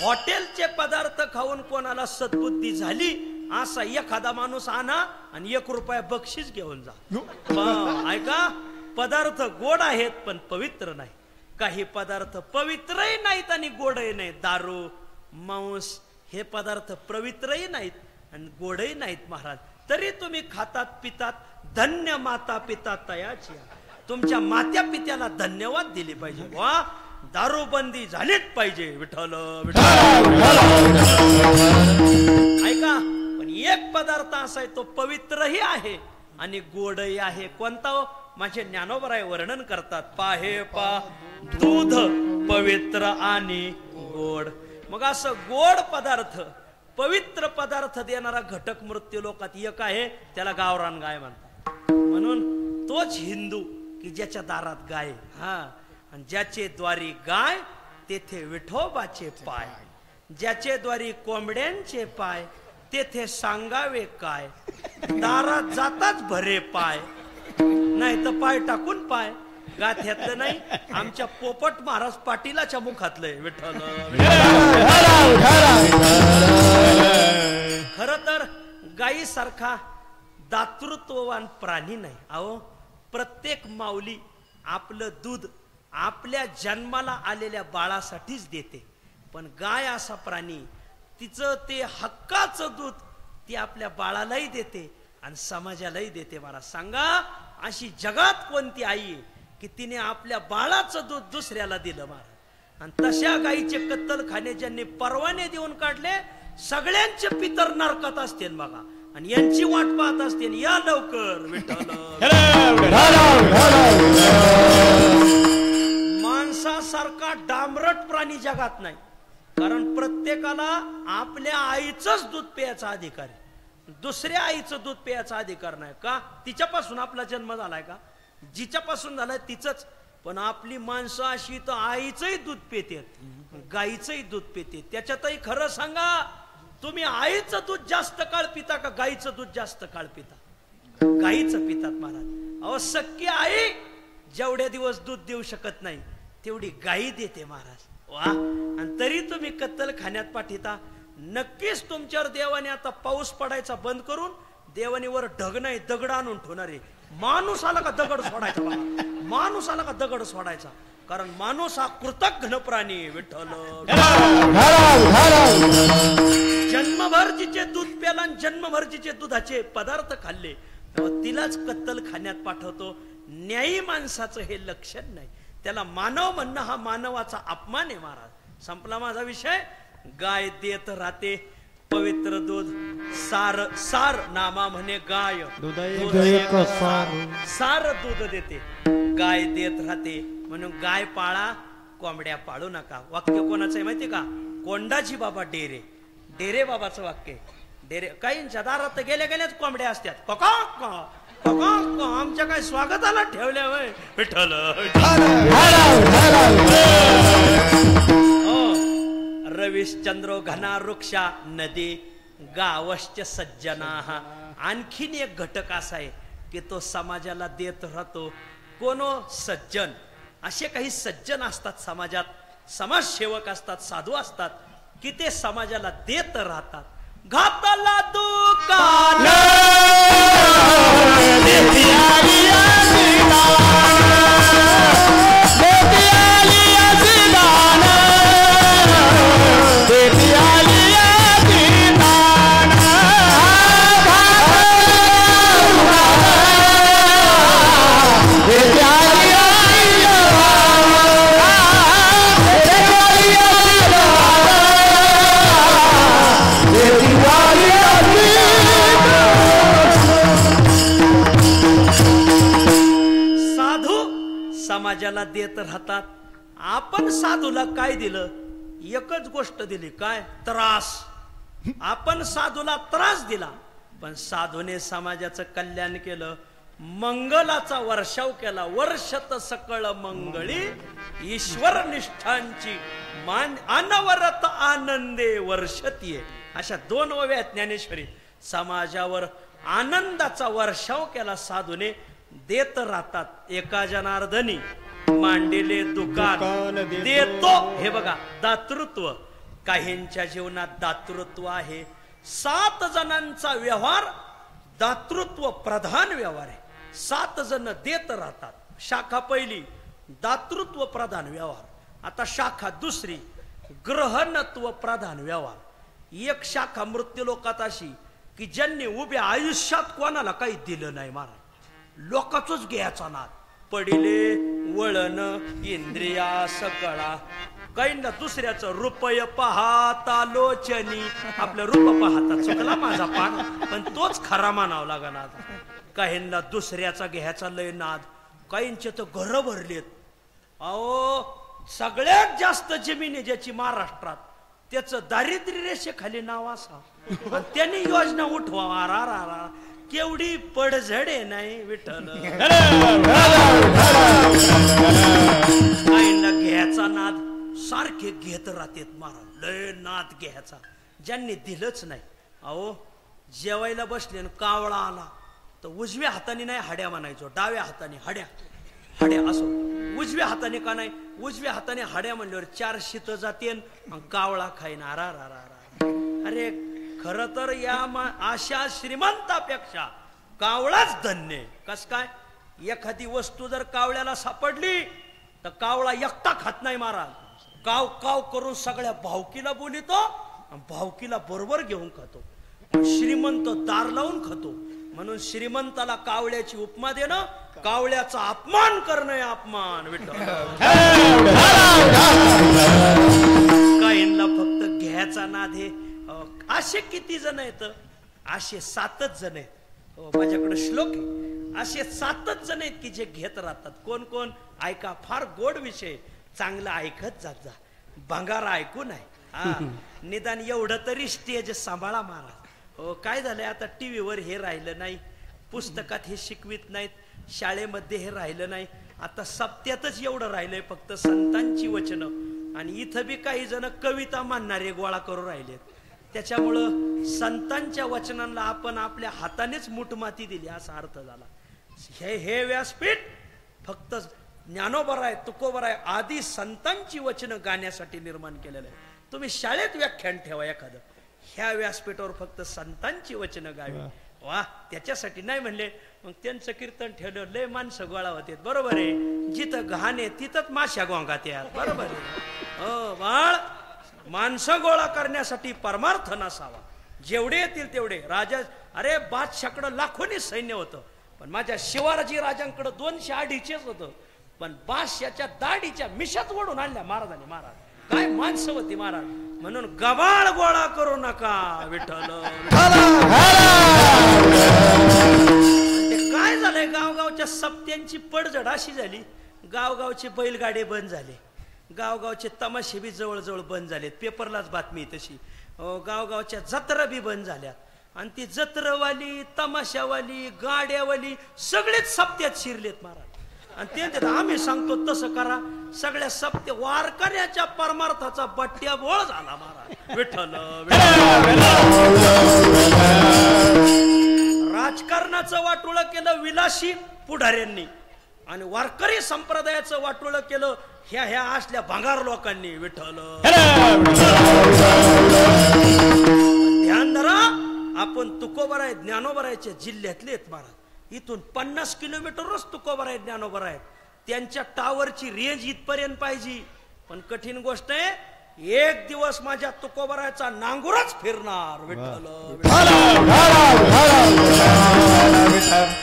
हॉटेलचे पदार्थ खाऊन कोणाला सद्बुद्धी झाली असा एखादा माणूस आणा आणि 1 रुपया बक्षीस घेऊन जा. ऐका, पदार्थ गोड आहेत पण पवित्र नाही. काही पदार्थ पवित्रही नाहीत आणि गोडही नाहीत. दारू, मांस हे पदार्थ पवित्रही नाहीत आणि गोडही नाहीत महाराज. तरी तुम्ही खातात पितात. धन्य माता पिता तयाची. तुमच्या मात्या पित्याला धन्यवाद दिले पाहिजे. वा, दारूबंदी झालीच पाहिजे. विठ्ठल ऐका, पण एक पदार्थ असा आहे तो पवित्रही आहे आणि गोडही आहे. कोणता हो? माझे ज्ञानोबराय वर्णन करतात. पाहे पा दूध पवित्र आणि गोड. मग असं गोड पदार्थ, पवित्र पदार्थ देणारा घटक मृत्यू लोकात एक आहे, त्याला गावरान गाय म्हणतात. म्हणून तोच हिंदू की ज्याच्या दारात गाय. हा, आणि ज्याचे द्वारी गाय तेथे विठोबाचे पाय. ज्याचे द्वारी कोंबड्यांचे पाय तेथे सांगावे काय. दारात जाताच भरे पाय, नाही तर पाय टाकून पाय. गाथ्यातलं नाही, आमच्या पोपट महाराज पाटीलाच्या मुखातलंय. विठ्ठल खर तर गायीसारखा दातृत्ववान प्राणी नाही. अहो, प्रत्येक माऊली आपलं दूध आपल्या जन्माला आलेल्या बाळासाठीच देते, पण गाय असा प्राणी तिचं ते हक्काचं दूध ती आपल्या बाळालाही देते आणि समाजालाही देते. मला सांगा, अशी जगात कोणती आई आहे की तिने आपल्या बाळाचं दूध दुसऱ्याला दिलं महाराज? आणि तशा गायीचे कत्तलखाने ज्यांनी परवाने देऊन काढले, सगळ्यांचे पितर नरकात असते बघा, आणि यांची वाट पाहत असते. या लवकर विठ्ठल. माणसासारखा डांबरट प्राणी जगात नाही. कारण प्रत्येकाला आपल्या आईचंच दूध प्यायचा अधिकार आहे, दुसऱ्या आईचं दूध प्यायचा अधिकार नाही. का? तिच्यापासून आपला जन्म झालाय का? जिच्यापासून झालाय तिचंच. पण आपली माणसं अशी तर आईचंही दूध पितात, गाईचंही दूध पिते. त्याच्यातही खरं सांगा, तुम्ही आईचं दूध जास्त काळ पिता का गाईचं दूध जास्त काळ पिता? गाईचं पितात महाराज. अहो, सख्खी आई जेवढ्या दिवस दूध देऊ शकत नाही तेवढी गाई देते महाराज. वा, आणि तरी तुम्ही कत्तलखान्यात पाठीता. नक्कीच तुमच्यावर देवाने आता पाऊस पडायचा बंद करून देवाने वर ढग नाही दगड आणून ठेवणार आहे. माणूस आला का दगड सोडायचा बघा, माणूस आला का दगड सोडायचा. कारण माणूस हा कृतज्ञ प्राणी. विठ्ठल जन्मभर जिचे दूध प्याला आणि जन्मभर जिचे दुधाचे पदार्थ खाल्ले, तिलाच कत्तलखान्यात पाठवतो. न्यायी माणसाचं हे लक्षण नाही. त्याला मानव म्हणणं हा मानवाचा अपमान आहे महाराज. संपला माझा विषय. गाय देत राहते पवित्र दूध. सार सार नामा म्हणे गाय, सार दूध देते. गाय देत राहते म्हणून गाय पाळा, कोंबड्या पाळू नका. वाक्य कोणाचं आहे माहिती का? कोंडाजी बाबा डेरे, डेरे बाबाचं वाक्य. डेरे काहींच्या दारात गेल्या गेल्याच कोंबड्या असतात. आमच्या काय स्वागताला ठेवल्या वय विठ्ठल. रविश्चंद्रो घना वृक्षा नदी गावश्च सज्जना. आणखीन एक घटक असा आहे की तो समाजाला देत राहतो. कोनो सज्जन. असे काही सज्जन असतात समाजात, समाजसेवक असतात, साधू असतात की ते समाजाला देत राहतात. घाताला दुकान Yeah. समाजाला देत राहतात. आपण साधूला काय दिलं? एकच गोष्ट दिली, काय? त्रास. आपण साधूला त्रास दिला, पण साधूने समाजाचं कल्याण केलं, मंगलाचा वर्षाव केला. वर्षत सकळ मंगळी ईश्वर निष्ठांची मान अनवरत आनंदे वर्षतीये. अशा 2 ओव्या ज्ञानेश्वरी. समाजावर आनंदाचा वर्षाव केला साधूने. देत राहतात. एका जनार्दनी मांडले दुकान देतो. हे बघा, दातृत्व. काहींच्या जीवनात दातृत्व आहे. 7 जणांचा व्यवहार दातृत्व प्रधान व्यवहार आहे. 7 जण देत राहतात. शाखा पहिली दातृत्व प्रधान व्यवहार. आता शाखा दुसरी ग्रहणत्व प्रधान व्यवहार. एक शाखा मृत्यूलोकात अशी की ज्यांनी उभ्या आयुष्यात कोणाला काही दिलं नाही महाराज, लोकांचंच घ्यायचा नाद. पडिले वळण इंद्रिया सकळा. काहींना दुसऱ्याचं रुपय पाहता लोचनी. आपलं रूप पाहता चुकला माझा पान, पण तोच खरा मानावा लागणार. काहींना दुसऱ्याचा घ्यायचा लय नाद. काहींचे तर घर भरलेत. अहो, सगळ्यात जास्त जमीन ज्याची महाराष्ट्रात, त्याचं दारिद्र्य रेषेखाली नाव असा, त्यांनी योजना उठवा. रा केवढी पडझडे नाही विठ्ठल. काहींना घ्यायचा नाद, सारखे घेत राहतेत महाराज. लय नाद घ्यायचा. ज्यांनी दिलंच नाही. अहो, जेवायला बसले न कावळा आला तर उजव्या हाताने नाही हाड्या म्हणायचो, डाव्या हाताने हाड्या. हाड्या असो. उजव्या हाताने का नाही? उजव्या हाताने हाड्या म्हणल्यावर 4 शीत जाते आणि कावळा खाईन. अरे खर तर या अशा श्रीमंतापेक्षा कावळाच धन्य. कस काय? एखादी वस्तू जर कावळ्याला सापडली तर कावळा एकटा खात नाही महाराज. काव काव करून सगळ्या भावकीला बोलितो, भावकीला बरोबर घेऊन खातो. श्रीमंत दार लावून खातो. म्हणून श्रीमंताला कावळ्याची उपमा देणं, कावळ्याचा अपमान करणं अपमान. काहींना फक्त घ्यायचा नाद आहे. असे किती जण आहेत? असे 7च जण आहेत. माझ्याकडे श्लोक आहे. असे 7च जण आहेत की जे घेत राहतात. कोण कोण? ऐका, फार गोड विषय, चांगला ऐकत जात जा. भंगारा ऐकू नाही. निदान एवढं तरी स्टेज सांभाळा महाराज. हो, काय झालंय आता? टीव्हीवर हे राहिलं नाही, पुस्तकात हे शिकवित नाहीत, शाळेमध्ये हे राहिलं नाही. आता सप्त्यातच एवढं राहिलंय फक्त संतांची वचनं. आणि इथं बी काही जण कविता मानणारे गोळा करून राहिलेत. त्याच्यामुळं संतांच्या वचनांना आपण आपल्या हातानेच मुठमाती दिली असा अर्थ झाला. हे व्यासपीठ फक्त ज्ञानोबराय, तुकोबराय आदी संतांची वचनं गाण्यासाठी निर्माण केलेलं आहे. तुम्ही शाळेत व्याख्यान ठेवा एखादं, ह्या व्यासपीठावर फक्त संतांची वचनं गावी. वा, त्याच्यासाठी नाही म्हणले. मग त्यांचं कीर्तन ठेवलं, लय माणसं गोळा होते. बरोबर आहे. जिथं घाण आहे तिथंच माश्या गोंगात यात. बरोबर आहे. हो बाळ, माणसं गोळा करण्यासाठी परमार्थ नसावा. जेवढे येतील तेवढे. राजा, अरे बादशाकडं लाखोनी सैन्य होतं, पण माझ्या शिवाजी राजांकडे 200-250 होतं. पण बादशाच्या दाढीच्या मिशात ओढून आणल्या महाराजांनी. महाराज काय माणसं होती महाराज. म्हणून गबाळ गोळा करू नका विठ्ठल. ते काय झालंय, गावगावच्या सप्त्यांची पडझड अशी झाली. गावगावचे बैलगाडे बंद झाले. गावगावचे तमाशे बी जवळजवळ बंद झालेत. पेपरलाच बातमी तशी. गावगावच्या जत्रा बी बंद झाल्यात. आणि ती जत्रवाली, तमाशावाली, गाड्यावाली सगळेच सप्त्यात शिरलेत महाराज. आणि ते आम्ही सांगतो तसं करा. सगळ्या सप्ते वारकऱ्याच्या परमार्थाचा बट्ट्या बोळ झाला महाराज. विठ्ठल. राजकारणाचं वाटोळं केलं विलासी पुढाऱ्यांनी, आणि वारकरी संप्रदायाचं वाटोळं केलं ह्या असल्या भंगार लोकांनी. विठ्ठल. ध्यान धरा, आपण तुकोबराय ज्ञानोबरायच्या जिल्ह्यातले आहेत महाराज. इथून 50 किलोमीटरच तुकोबराय ज्ञानोबराय. त्यांच्या टावरची रेंज इथपर्यंत पाहिजे. पण कठीण गोष्ट आहे, एक दिवस माझ्या तुकोबरायचा नांगुरच फिरणार. विठ्ठल.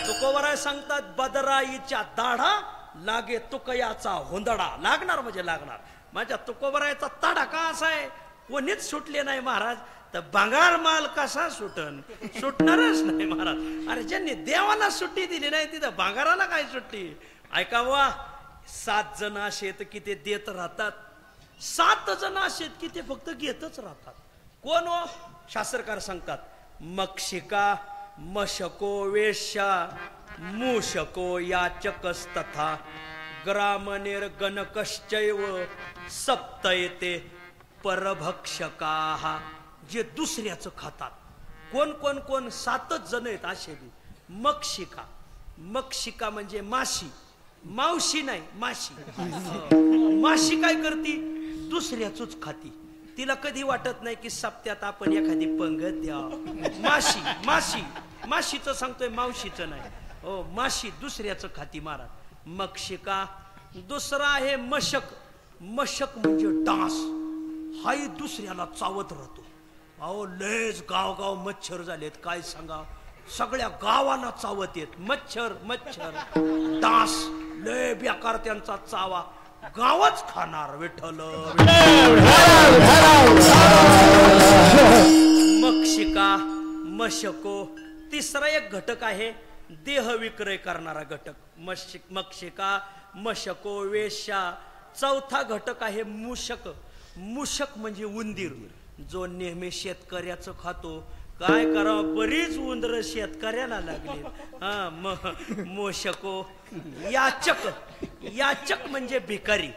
तुकोबराय सांगतात, बदराईच्या दाढा लागे तुकयाचा हुंदडा. लागणार म्हणजे लागणार. माझ्या तुकोबरायचा ताडा का असा आहे, कोणीच सुटले नाही महाराज. तर भंगार माल कसा सुटन? सुटणारच नाही महाराज. अरे ज्यांनी देवाला सुट्टी दिली नाही तिथं भंगाराला काय सुट्टी? ऐका वा, 7 जण असे आहेत की ते देत राहतात, 7 जण असे आहेत की ते फक्त घेतच राहतात. कोण हो? शास्त्रकार सांगतात मक्षिका मशको वेश्या मूषको याचकस्तथा ग्रामनिर्गणकश्चैव सप्तयते परभक्षकाः. जे दुसऱ्याचं खातात. कोण कोण कोण? 7च जण आहेत असे बी. मक्षिका, मक्षिका म्हणजे माशी, मावशी नाही माशी. माशी काय करती? दुसऱ्याचंच खाती. तिला कधी वाटत नाही की सप्त्यात आपण एखादी पंगत द्या. माशी, माशी, माशीचं सांगतोय, मावशीचं नाही. हो, माशी दुसऱ्याचं खाती महाराज. मक्षिका. दुसरा आहे मशक. मशक म्हणजे डास. हाही दुसऱ्याला चावत राहतो. अहो लयच गावगाव मच्छर झालेत, काय सांगा. सगळ्या गावाला चावत येत मच्छर. मच्छर डास लय बेकार त्यांचा चावा. गावच खाणार. विठ्ठल. मक्षिका मशको. तिसरा एक घटक आहे देह विक्रय करणारा घटक. मक्षिका मशको वेश्या. चौथा घटक आहे मूषक. मूषक म्हणजे उंदीर, जो नेहमी शेतकऱ्याचं खातो. काय करावं, बरीच उंदर शेतकऱ्याला लागली. हा मूषको. याचक. याचक म्हणजे भिकारी.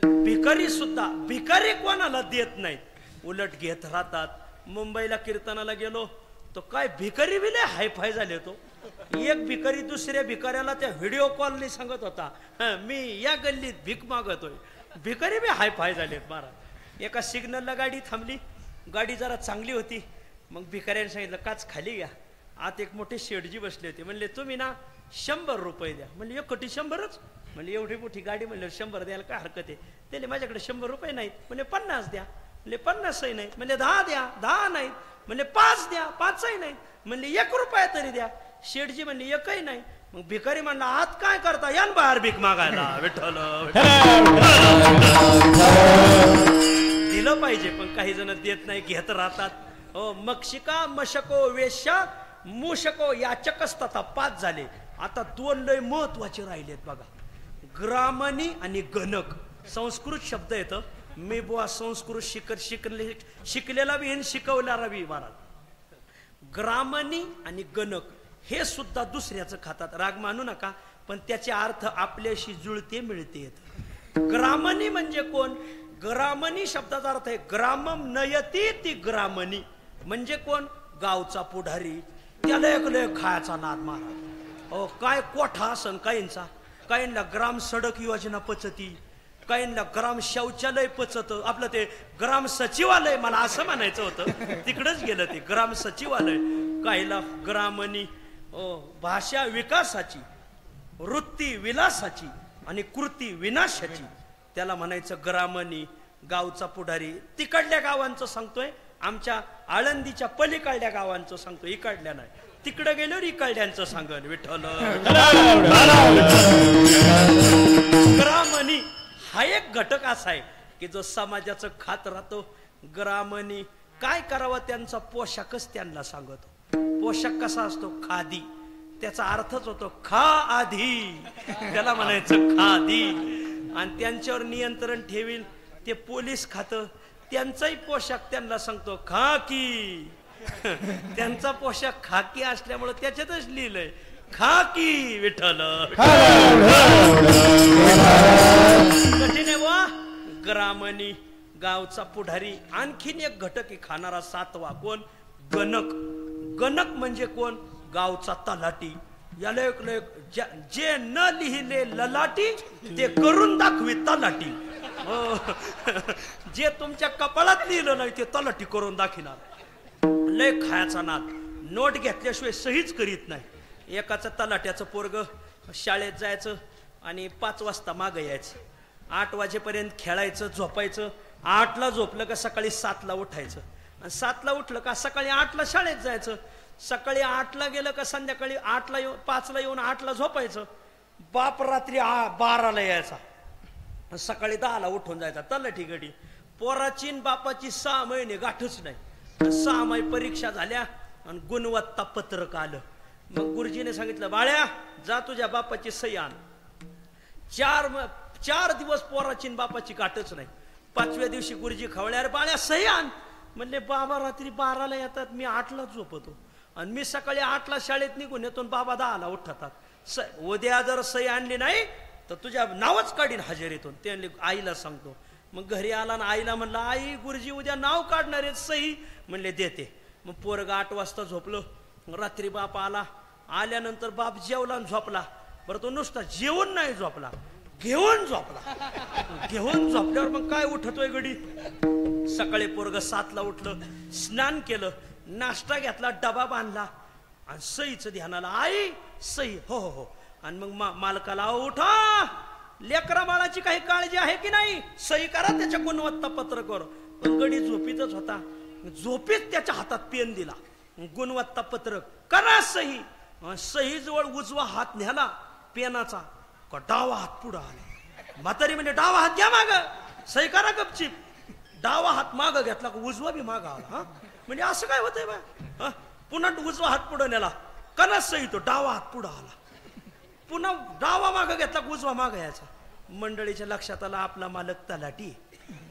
भिकारी सुद्धा. भिकारी कोणाला देत नाहीत, उलट घेत राहतात. मुंबईला कीर्तनाला गेलो तो काय भिकारी बी लय हायफाय झाले. तो एक भिकारी दुसऱ्या भिकाऱ्याला त्या व्हिडिओ कॉलनी सांगत होता, मी या गल्लीत भीक मागतोय. भिकारी बी हायफाय झालेत महाराज. एका सिग्नलला गाडी थांबली. गाडी जरा चांगली होती. मग भिकाऱ्याने सांगितलं काच खाली घ्या. आत एक मोठे शेठजी बसले होते. म्हणले तुम्ही ना 100 रुपये द्या. म्हणजे 1 कोटी 100च. म्हणजे एवढी मोठी गाडी म्हणलं 100 द्यायला काय हरकत आहे. त्याने माझ्याकडे 100 रुपये नाहीत. म्हणजे 50 द्या. म्हणजे 50ही नाहीत. म्हणजे 10 द्या. 10 नाहीत. म्हणजे 5 द्या. 5ही नाहीत. म्हणजे 1 रुपया तरी द्या. शेठजी म्हणले 1ही नाही. मग भिकारी म्हणला आत काय करता, या बाहेर भीक मागायला. विठ्ठल. दिलं पाहिजे पण काही जण देत नाही, घेत राहतात. हो, मक्षिका मशको वेश्या मूषको याचकस्तथा 5 झाले. आता 2 लय महत्वाचे राहिलेत बघा. ग्रामणी आणि गणक. संस्कृत शब्द येतं. मी बुवा संस्कृत शिकलेला बी शिकवणारा बी महाराज. ग्रामणी आणि गणक हे सुद्धा दुसऱ्याचं खातात. राग मानू नका, पण त्याचे अर्थ आपल्याशी जुळते मिळते. ग्रामणी म्हणजे कोण? ग्रामणी शब्दाचा अर्थ आहे ग्रामम नयती ती ग्रामणी. म्हणजे कोण? गावचा पुढारी. त्याला एक लय खायचा नाद महाराज. हो, काय कोठा असन काहींचा. काहींना ग्राम सडक योजना पचती, काहींना ग्राम शौचालय पचत. आपलं ते ग्राम सचिवालय मला असं म्हणायचं होतं, तिकडच गेलं ते ग्राम सचिवालय. काहीला ग्रामणी भाषा विकासाची, वृत्ती विलासाची आणि कृती विनाशाची, त्याला म्हणायचं ग्रामणी. गावचा पुढारी. तिकडल्या गावांचं सांगतोय, आमच्या आळंदीच्या पलीकडल्या गावांचं सांगतोय, इकडल्या नाही. तिकडे गेल्यावर इकडल्यांचं सांगन. विठ्ठल. ग्रामणी हा एक घटक असा आहे की जो समाजाचं खात राहतो. ग्रामणी. काय करावं त्यांचा पोशाखच त्यांना सांगतो. पोशाख कसा असतो? खादी. त्याचा अर्थच होतो खा आधी. त्याला म्हणायचं खादी. आणि त्यांच्यावर नियंत्रण ठेवील ते पोलीस खातं. त्यांचाही पोशाख त्यांना सांगतो खाकी. त्यांचा पोशाख खाकी असल्यामुळे त्याच्यातच लिहिलंय खाकी. विठ्ठल. कठीण आहे वा. ग्रामणी गावचा पुढारी. आणखीन एक घटक आहे खाणारा 7वा. कोण? गणक. गणक म्हणजे कोण? गावचा तलाठी. याला एक जे न लिहिले ललाटी ते करून दाखवी तलाठी. जे तुमच्या कपाळात लिहिलं नाही ते तलाठी करून दाखिणार. लय खायचा नाद. नोट घेतल्याशिवाय सहीच करीत नाही. एकाचं तलाट्याचं पोरग शाळेत जायचं आणि 5 वाजता मागं यायचं. 8 वाजेपर्यंत खेळायचं, झोपायचं. 8ला झोपलं का सकाळी 7ला उठायचं. आणि 7ला उठलं का सकाळी 8ला शाळेत जायचं. सकाळी 8ला गेलं का संध्याकाळी 8ला येऊन 5ला येऊन 8ला झोपायचं. बाप रात्री 12ला यायचा. सकाळी 10ला उठून जायचा. तलाठी गडी. पोराची बापाची 6 महिने गाठच नाही. 6 महिने परीक्षा झाल्या आणि गुणवत्ता पत्रक आलं. मग गुरुजीने सांगितलं बाळ्या जा तुझ्या बापाची सही आण. 4 दिवस पोराची न बापाची गाठच नाही. 5व्या दिवशी गुरुजी खवळे, अरे बाळ्या सही आण. म्हणले बाबा रात्री 12ला येतात, मी 8ला झोपतो आणि मी सकाळी 8ला शाळेत निघून येतो, बाबा 10ला उठतात. उद्या जर सही आणली नाही तर तुझ्या नावच काढीन हजेरीतून. ते म्हणले आईला सांगतो. मग घरी आला ना आईला म्हणलं, आई गुरुजी उद्या नाव काढणार आहेत, सही. म्हणले देते. मग पोरगा 8 वाजता झोपलो. रात्री बाप आला. आल्यानंतर बाप जेवला आणि झोपला. बरं तो नुसता जेवण नाही झोपला, घेऊन झोपला. घेऊन झोपल्यावर मग काय उठतोय गडी. सकाळी पोरग 7ला उठलं, स्नान केलं, नाश्ता घेतला, डबा बांधला आणि सईचं ध्यान आलं. आई सई, हो हो हो. आणि मग मालकाला, उठा, लेकरा बाळाची काही काळजी आहे की नाही, सही करा त्याच्या गुणवत्ता पत्रकावर. पण गडी झोपीतच होता. झोपीत त्याच्या हातात पेन दिला, गुणवत्ता पत्रक करा सही. सही जवळ उजवा हात न्याला पेनाचा, का डावा हात पुढे आला. म्हातारी म्हणजे डावा हात घ्या माग, सही करा गपचीप. डावा हात माग घेतला, उजवा बी माग आला. म्हणजे असं काय होतंय बा. पुन्हा उजवा हात पुढे नेला, करा सही. तो डावा हात पुढे आला. पुन्हा डावा माग घेतला, उजवा माग यायचा. मंडळीच्या लक्षात आला आपला मालक तलाठी,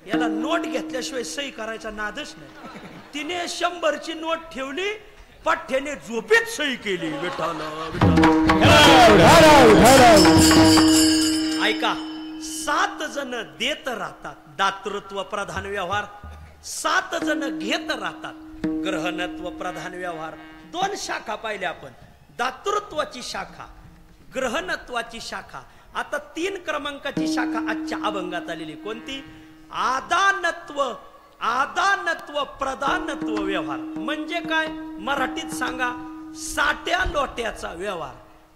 याला नोट घेतल्याशिवाय सही करायचा नादच नाही. तिने 100ची नोट ठेवली, पठ्ठ्याने झोपेत सही केली. विठाल ऐका, 7 जण देत राहतात, दातृत्व प्रधान व्यवहार. 7 जण घेत राहतात, ग्रहणत्व प्रधान व्यवहार. 2 शाखा पाहिल्या आपण, दातृत्वाची शाखा, ग्रहणत्वाची शाखा. आता 3 क्रमांकाची शाखा आजच्या अभंगात आलेली. कोणती? आदानत्व. आदानत्व प्रदानत्व व्यवहार म्हणजे काय? मराठीत सांगा, साट्या लोट्याचा व्यवहार.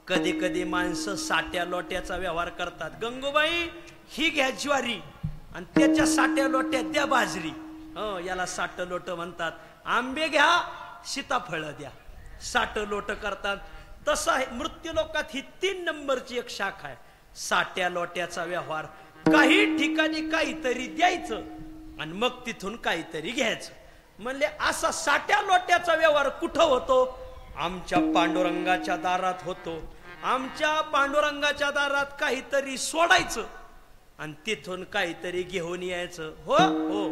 कधी कधी माणसं साट्या लोट्याचा व्यवहार करतात. गंगूबाई ही घ्या ज्वारी आणि त्याच्या साट्या लोट्यात द्या बाजरी, याला साट लोट म्हणतात. आंबे घ्या, सीताफळ द्या, साट लोट करतात. तसं आहे मृत्यूलोकात ही 3 नंबरची एक शाखा आहे, साट्या लोट्याचा व्यवहार. काही ठिकाणी काहीतरी द्यायचं आणि मग तिथून काहीतरी घ्यायचं. म्हणले असा साट्या लोट्याचा व्यवहार कुठं होतो? आमच्या पांडुरंगाच्या दारात होतो. आमच्या पांडुरंगाच्या दारात काहीतरी सोडायचं आणि तिथून काहीतरी घेऊन यायचं. हो हो,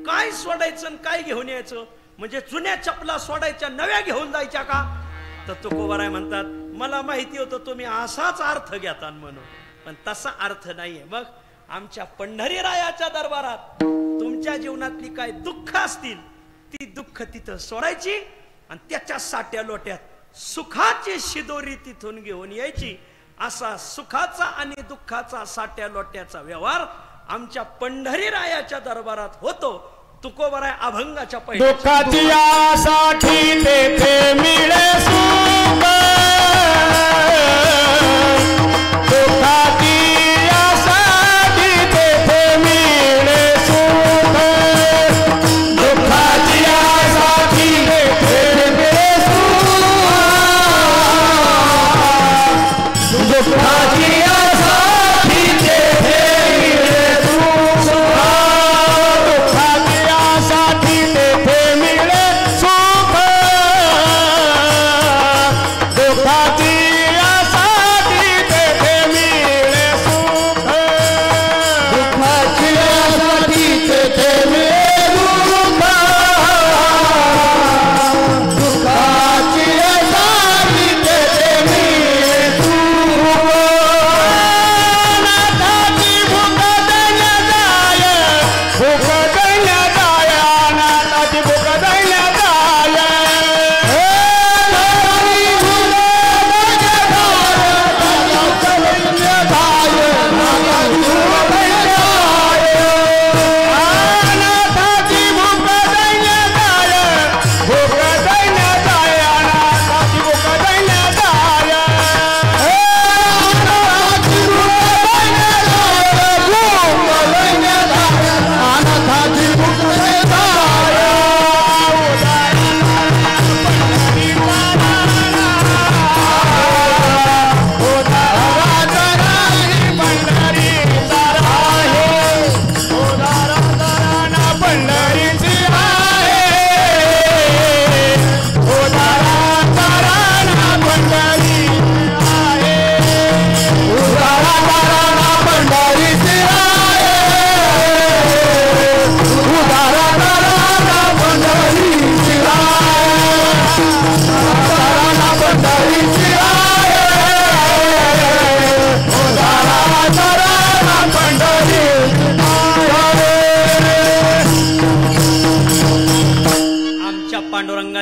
काय सोडायचं आणि काय घेऊन यायचं? म्हणजे जुन्या चपला सोडायच्या, नव्या घेऊन जायच्या का? तर तुकोबाराय म्हणतात, मला माहिती होतं तुम्ही असाच अर्थ घेता म्हणून, पण तसा अर्थ नाहीये. मग आमच्या पंढरीरायाच्या दरबारात तुमच्या जीवनातली काय दुःख असतील ती दुःख तिथं सोडायची आणि त्याच्या साट्या लोट्यात सुखाची शिदोरी तिथून घेऊन यायची. असा सुखाचा आणि दुःखाचा साट्या लोट्याचा व्यवहार आमच्या पंढरीरायाच्या दरबारात होतो. तुकोबाराय अभंगाच्या पहिल्या दुःखाची यासाठी तेथे मिळे सुख, दुःखाची यासाठी तेथे मिळे सुख, दुःखाची यासाठी तेथे मिळे सुख, दुःखाची यासाठी तेथे मिळे सुख, दुःखाची यासाठी तेथे मिळे सुख,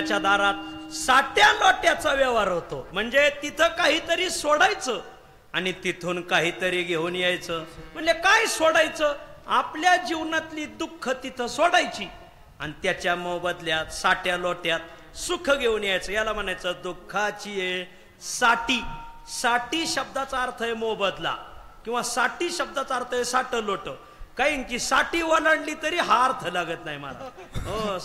अभंगाच्या दारात साट्या लोट्याचा व्यवहार होतो. म्हणजे तिथं काहीतरी सोडायचं आणि तिथून काहीतरी घेऊन यायचं. म्हणजे काय सोडायचं? आपल्या जीवनातली दुःख तिथं सोडायची आणि त्याच्या मोबदल्यात साट्या लोट्यात सुख घेऊन यायचं. याला म्हणायचं दुःखाची आहे साठी. साठी शब्दाचा अर्थ आहे मोबदला किंवा साठी शब्दाचा अर्थ आहे साठ लोट. काहींची साठी ओलांडली तरी हा अर्थ लागत नाही मला. हो,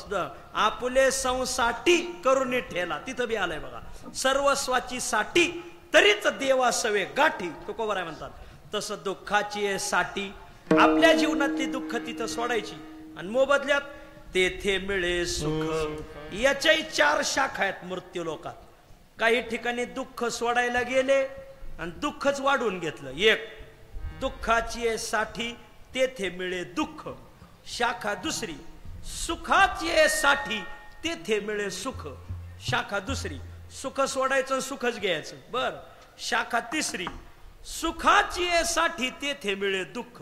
आपुले संसाठी करून ठेला तिथं बी आलाय बघा. सर्वस्वाची साठी तरीच देवा सवे गाठी तुकोबर आहे म्हणतात. तसं दुःखाची आहे साठी. आपल्या जीवनातली दुःख तिथं सोडायची आणि मोबदल्यात तेथे मिळे सुख. याच्याही 4 शाखा आहेत मृत्यू लोकात. काही ठिकाणी दुःख सोडायला गेले आणि दुःखच वाढवून घेतलं. एक दुःखाची आहे साठी तेथे मिळे दुःख. शाखा दुसरी सुखाची आहे साठी तेथे मिळे सुख. शाखा दुसरी सुख सोडायचं सुखच घ्यायचं. बर. शाखा तिसरी सुखाची आहे साठी तेथे मिळे दुःख.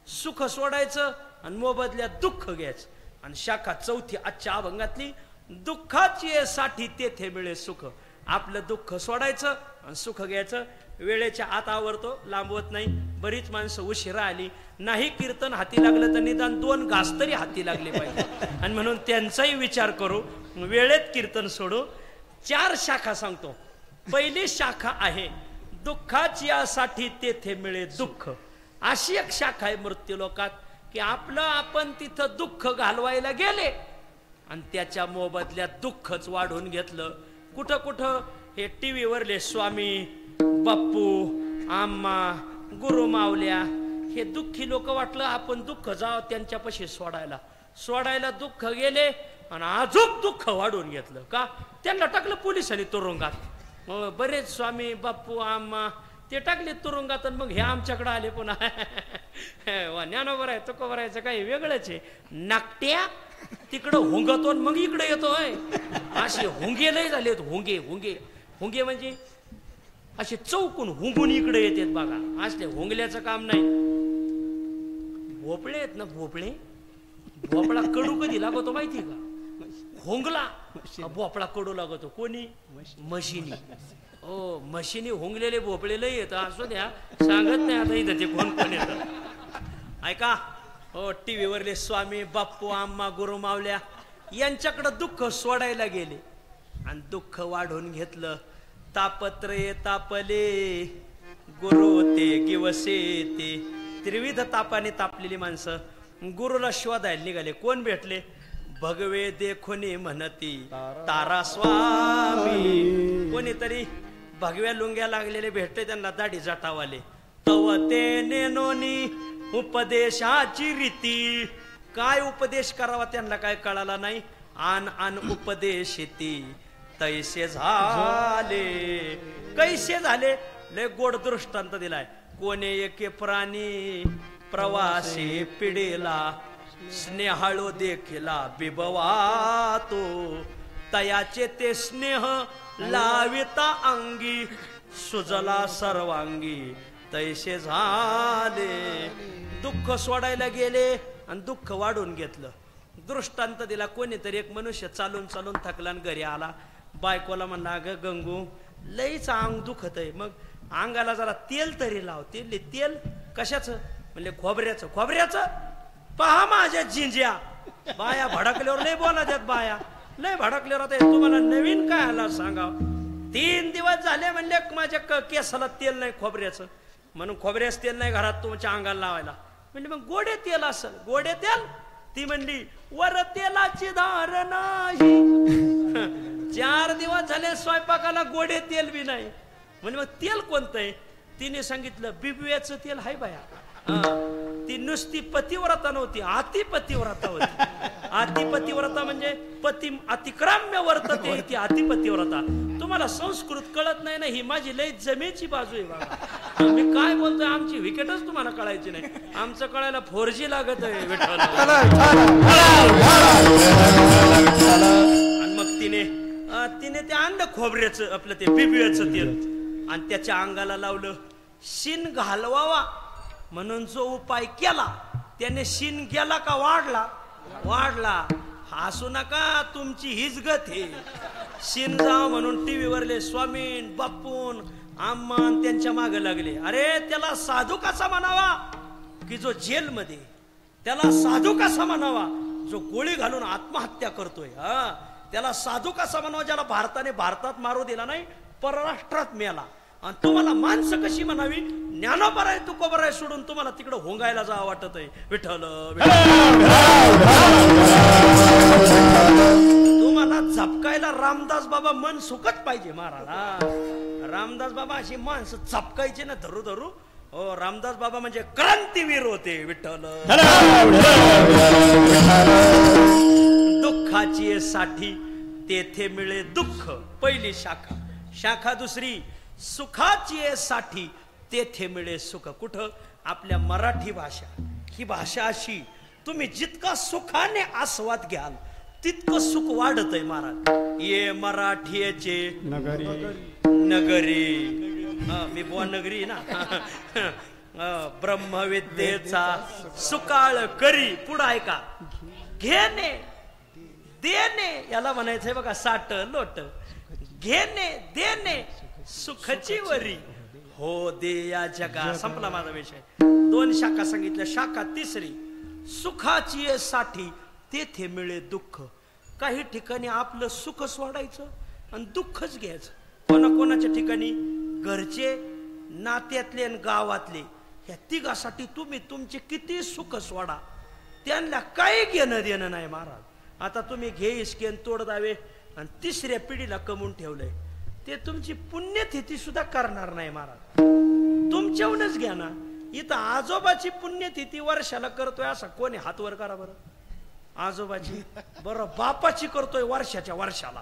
सुख सोडायचं आणि मोबदल्यात दुःख घ्यायचं. आणि शाखा चौथी आजच्या अभंगातली दुःखाची आहे साठी तेथे मिळे सुख. आपलं दुःख सोडायचं आणि सुख घ्यायचं. वेळेच्या आत आवरतो, लांबवत नाही. बरीच माणसं उशिरा आली. नाही कीर्तन हाती लागलं तर निदान 2 घास तरी हाती लागले पाहिजे आणि म्हणून त्यांचाही विचार करू, वेळेत कीर्तन सोडू. 4 शाखा सांगतो. पहिली शाखा आहे दुःखाची यासाठी तेथे मिळे दुःख. अशी एक शाखा आहे मृत्यू लोकात की आपलं आपण तिथं दुःख घालवायला गेले आणि त्याच्या मोबदल्यात दुःखच वाढून घेतलं. कुठं कुठं हे टीव्ही वरले स्वामी बाप्पू आम्मा गुरु मावल्या हे दुःखी लोक वाटलं आपण दुःख जावं त्यांच्यापाशी सोडायला दुःख गेले आणि अजून दुःख वाढवून घेतलं. का? त्यांना टाकलं पोलिसांनी तुरुंगात. बरेच स्वामी बाप्पू आम्मा ते टाकले तुरुंगात आणि मग हे आमच्याकडे आले पुन्हा. ज्ञानोबर आहे तो करायचं काही वेगळंच आहे. नाकट्या तिकडं हुंगतो मग इकडे येतोय. असे हुंगे लय झालेत. हुंगे हुंगे हुंगे म्हणजे असे चौकून हुंगून इकडे येतात बघा. असले हुंगल्याचं काम नाही. भोपळे आहेत ना भोपळे. भोपळा कडू कधी लागतो माहिती का? हुंगला भोपळा कडू लागतो. कोणी? मशीनी. ओ मशीनी हुंगलेले भोपळे लय येत. असू द्या सांगत नाही आता इथं ते कोण कोण येत. ऐका हो टीव्ही वरले स्वामी बाप्पू आम्मा गुरु मावल्या यांच्याकडे दुःख सोडायला गेले आणि दुःख वाढवून घेतलं. तापत्रये तापले गुरु ते गिवसे ते. त्रिविध तापाने तापलेली माणसं गुरुला शोधायला निघाले. कोण भेटले? भगवे देखोनी म्हणती तारा स्वामी. कोणीतरी भगव्या लुंग्या लागलेले भेटले त्यांना दाढी जटावाले. तव ते नेनोनी उपदेशाची रीती. काय उपदेश करावा त्यांना काय कळाला नाही. आन उपदेश ती तैसे झाले. कैसे झाले? लय गोड दृष्टांत दिलाय. कोणे एके प्राणी प्रवासी पिढीला स्नेहाळू देखिला बिबवातो. तयाचे ते स्नेह लाविता अंगी सुजला सर्वांगी तैसे झाले. दुःख सोडायला गेले आणि दुःख वाढून घेतलं. दृष्टांत दिला. कोणीतरी एक मनुष्य चालून चालून थकला आणि घरी आला. बायकोला म्हणला अगं गंगू लईच अंग दुखत आहे, मग अंगाला जरा तेल तरी लाव. तेल कशाचं? म्हणजे खोबऱ्याचं. खोबऱ्याचं? पहा माझ्या जिंज्या. बाया भडकल्यावर लय बोला त्यात. बाया लय भडकल्यावर आता तुम्हाला नवीन काय आला सांगाव. 3 दिवस झाले म्हणले माझ्या केसाला तेल नाही खोबऱ्याचं. म्हणून खोबऱ्याचं तेल नाही घरात तुमच्या अंगाला लावायला. म्हणजे मग गोडे तेल असेल. गोडे तेल? ती म्हणली वर तेलाची धार नाही. 4 दिवस झाले स्वयंपाकाला गोडे तेल बी नाही. म्हणजे मग तेल कोणतं आहे? तिने सांगितलं बिबव्याचं तेल हाय बाया. ती नुसती पतिव्रता नव्हती, अतिपतिव्रता होती. अतिपतिव्रता म्हणजे पती अतिक्राम्य वर्तते ती अतिपतिव्रता. तुम्हाला संस्कृत कळत नाही ना. ही माझी लय जमेची बाजू आहे बघा. मी काय बोलतोय आमची विकेटच तुम्हाला कळायची नाही. आमचं कळायला 4G लागत आहे विठ्ठल. आणि मग तिने ते आणलं खोबऱ्याचं आपलं ते बिबव्याचं तेल आणि त्याच्या अंगाला लावलं. शिन घालवावा म्हणून जो उपाय केला त्याने शिन गेला का वाढला? वाढला. हसू नका, तुमची हीच गत आहे. शिनजाव म्हणून टीव्ही वरले स्वामीन बापून आम्मान त्यांच्या मागे लागले. अरे त्याला साधू कसा म्हणावा की जो जेलमध्ये, त्याला साधू कसा म्हणावा जो गोळी घालून आत्महत्या करतोय, हा त्याला साधू कसा म्हणावा ज्याला भारताने भारतात मारू दिला नाही, परराष्ट्रात मेला. आणि तुम्हाला माणसं कशी म्हणावी, ज्ञानोबा आहे तुकोबा आहे सोडून तुम्हाला तिकडे होंगायला जा वाटत आहे. विठ्ठल तुम्हाला झपकायला रामदास बाबा मन सुखत पाहिजे महाराज. रामदास बाबा अशी माणसं झपकायची ना धरू धरू. हो रामदास बाबा म्हणजे क्रांतीवीर होते. विठ्ठल दुःखाची साठी तेथे मिळे दुःख, पहिली शाखा. शाखा दुसरी, सुखाची साठी तेथे मिळे सुख. कुठं? आपल्या मराठी भाषा. ही भाषा अशी, तुम्ही जितका सुखाने आस्वाद घ्याल तितकं सुख वाढत आहे महाराज. ये मराठीचे नगरी नगरी, मी बुवा नगरी ना. ब्रह्मविद्येचा सुकाळ करी. पुढं आहे का? घेणे देणे, याला म्हणायचंय बघा साठ लोट. घेणे देणे सुखची वरी, हो दे या जगा. संपला माझा विषय. दोन शाखा सांगितल्या. शाखा तिसरी, सुखाची साठी तेथे मिळे दुःख. काही ठिकाणी आपलं सुख सोडायचं आणि दुःखच घ्यायचं. कोणाकोणाच्या ठिकाणी घरचे, नात्यातले आणि गावातले, ह्या तिघासाठी तुम्ही तुमचे किती सुख सोडा, त्यांना काही घेणं देणं नाही महाराज. आता तुम्ही घे इसकेन तोड दावे आणि तिसऱ्या पिढीला कमवून ठेवलंय, ते तुमची पुण्यतिथी सुद्धा करणार नाही महाराज. तुमच्याहूनच घ्या ना. इथं आजोबाची पुण्यतिथी वर्षाला करतोय असा कोणी हात वर करा बरं. आजोबाची बरं, बापाची करतोय वर्षाच्या वर्षाला.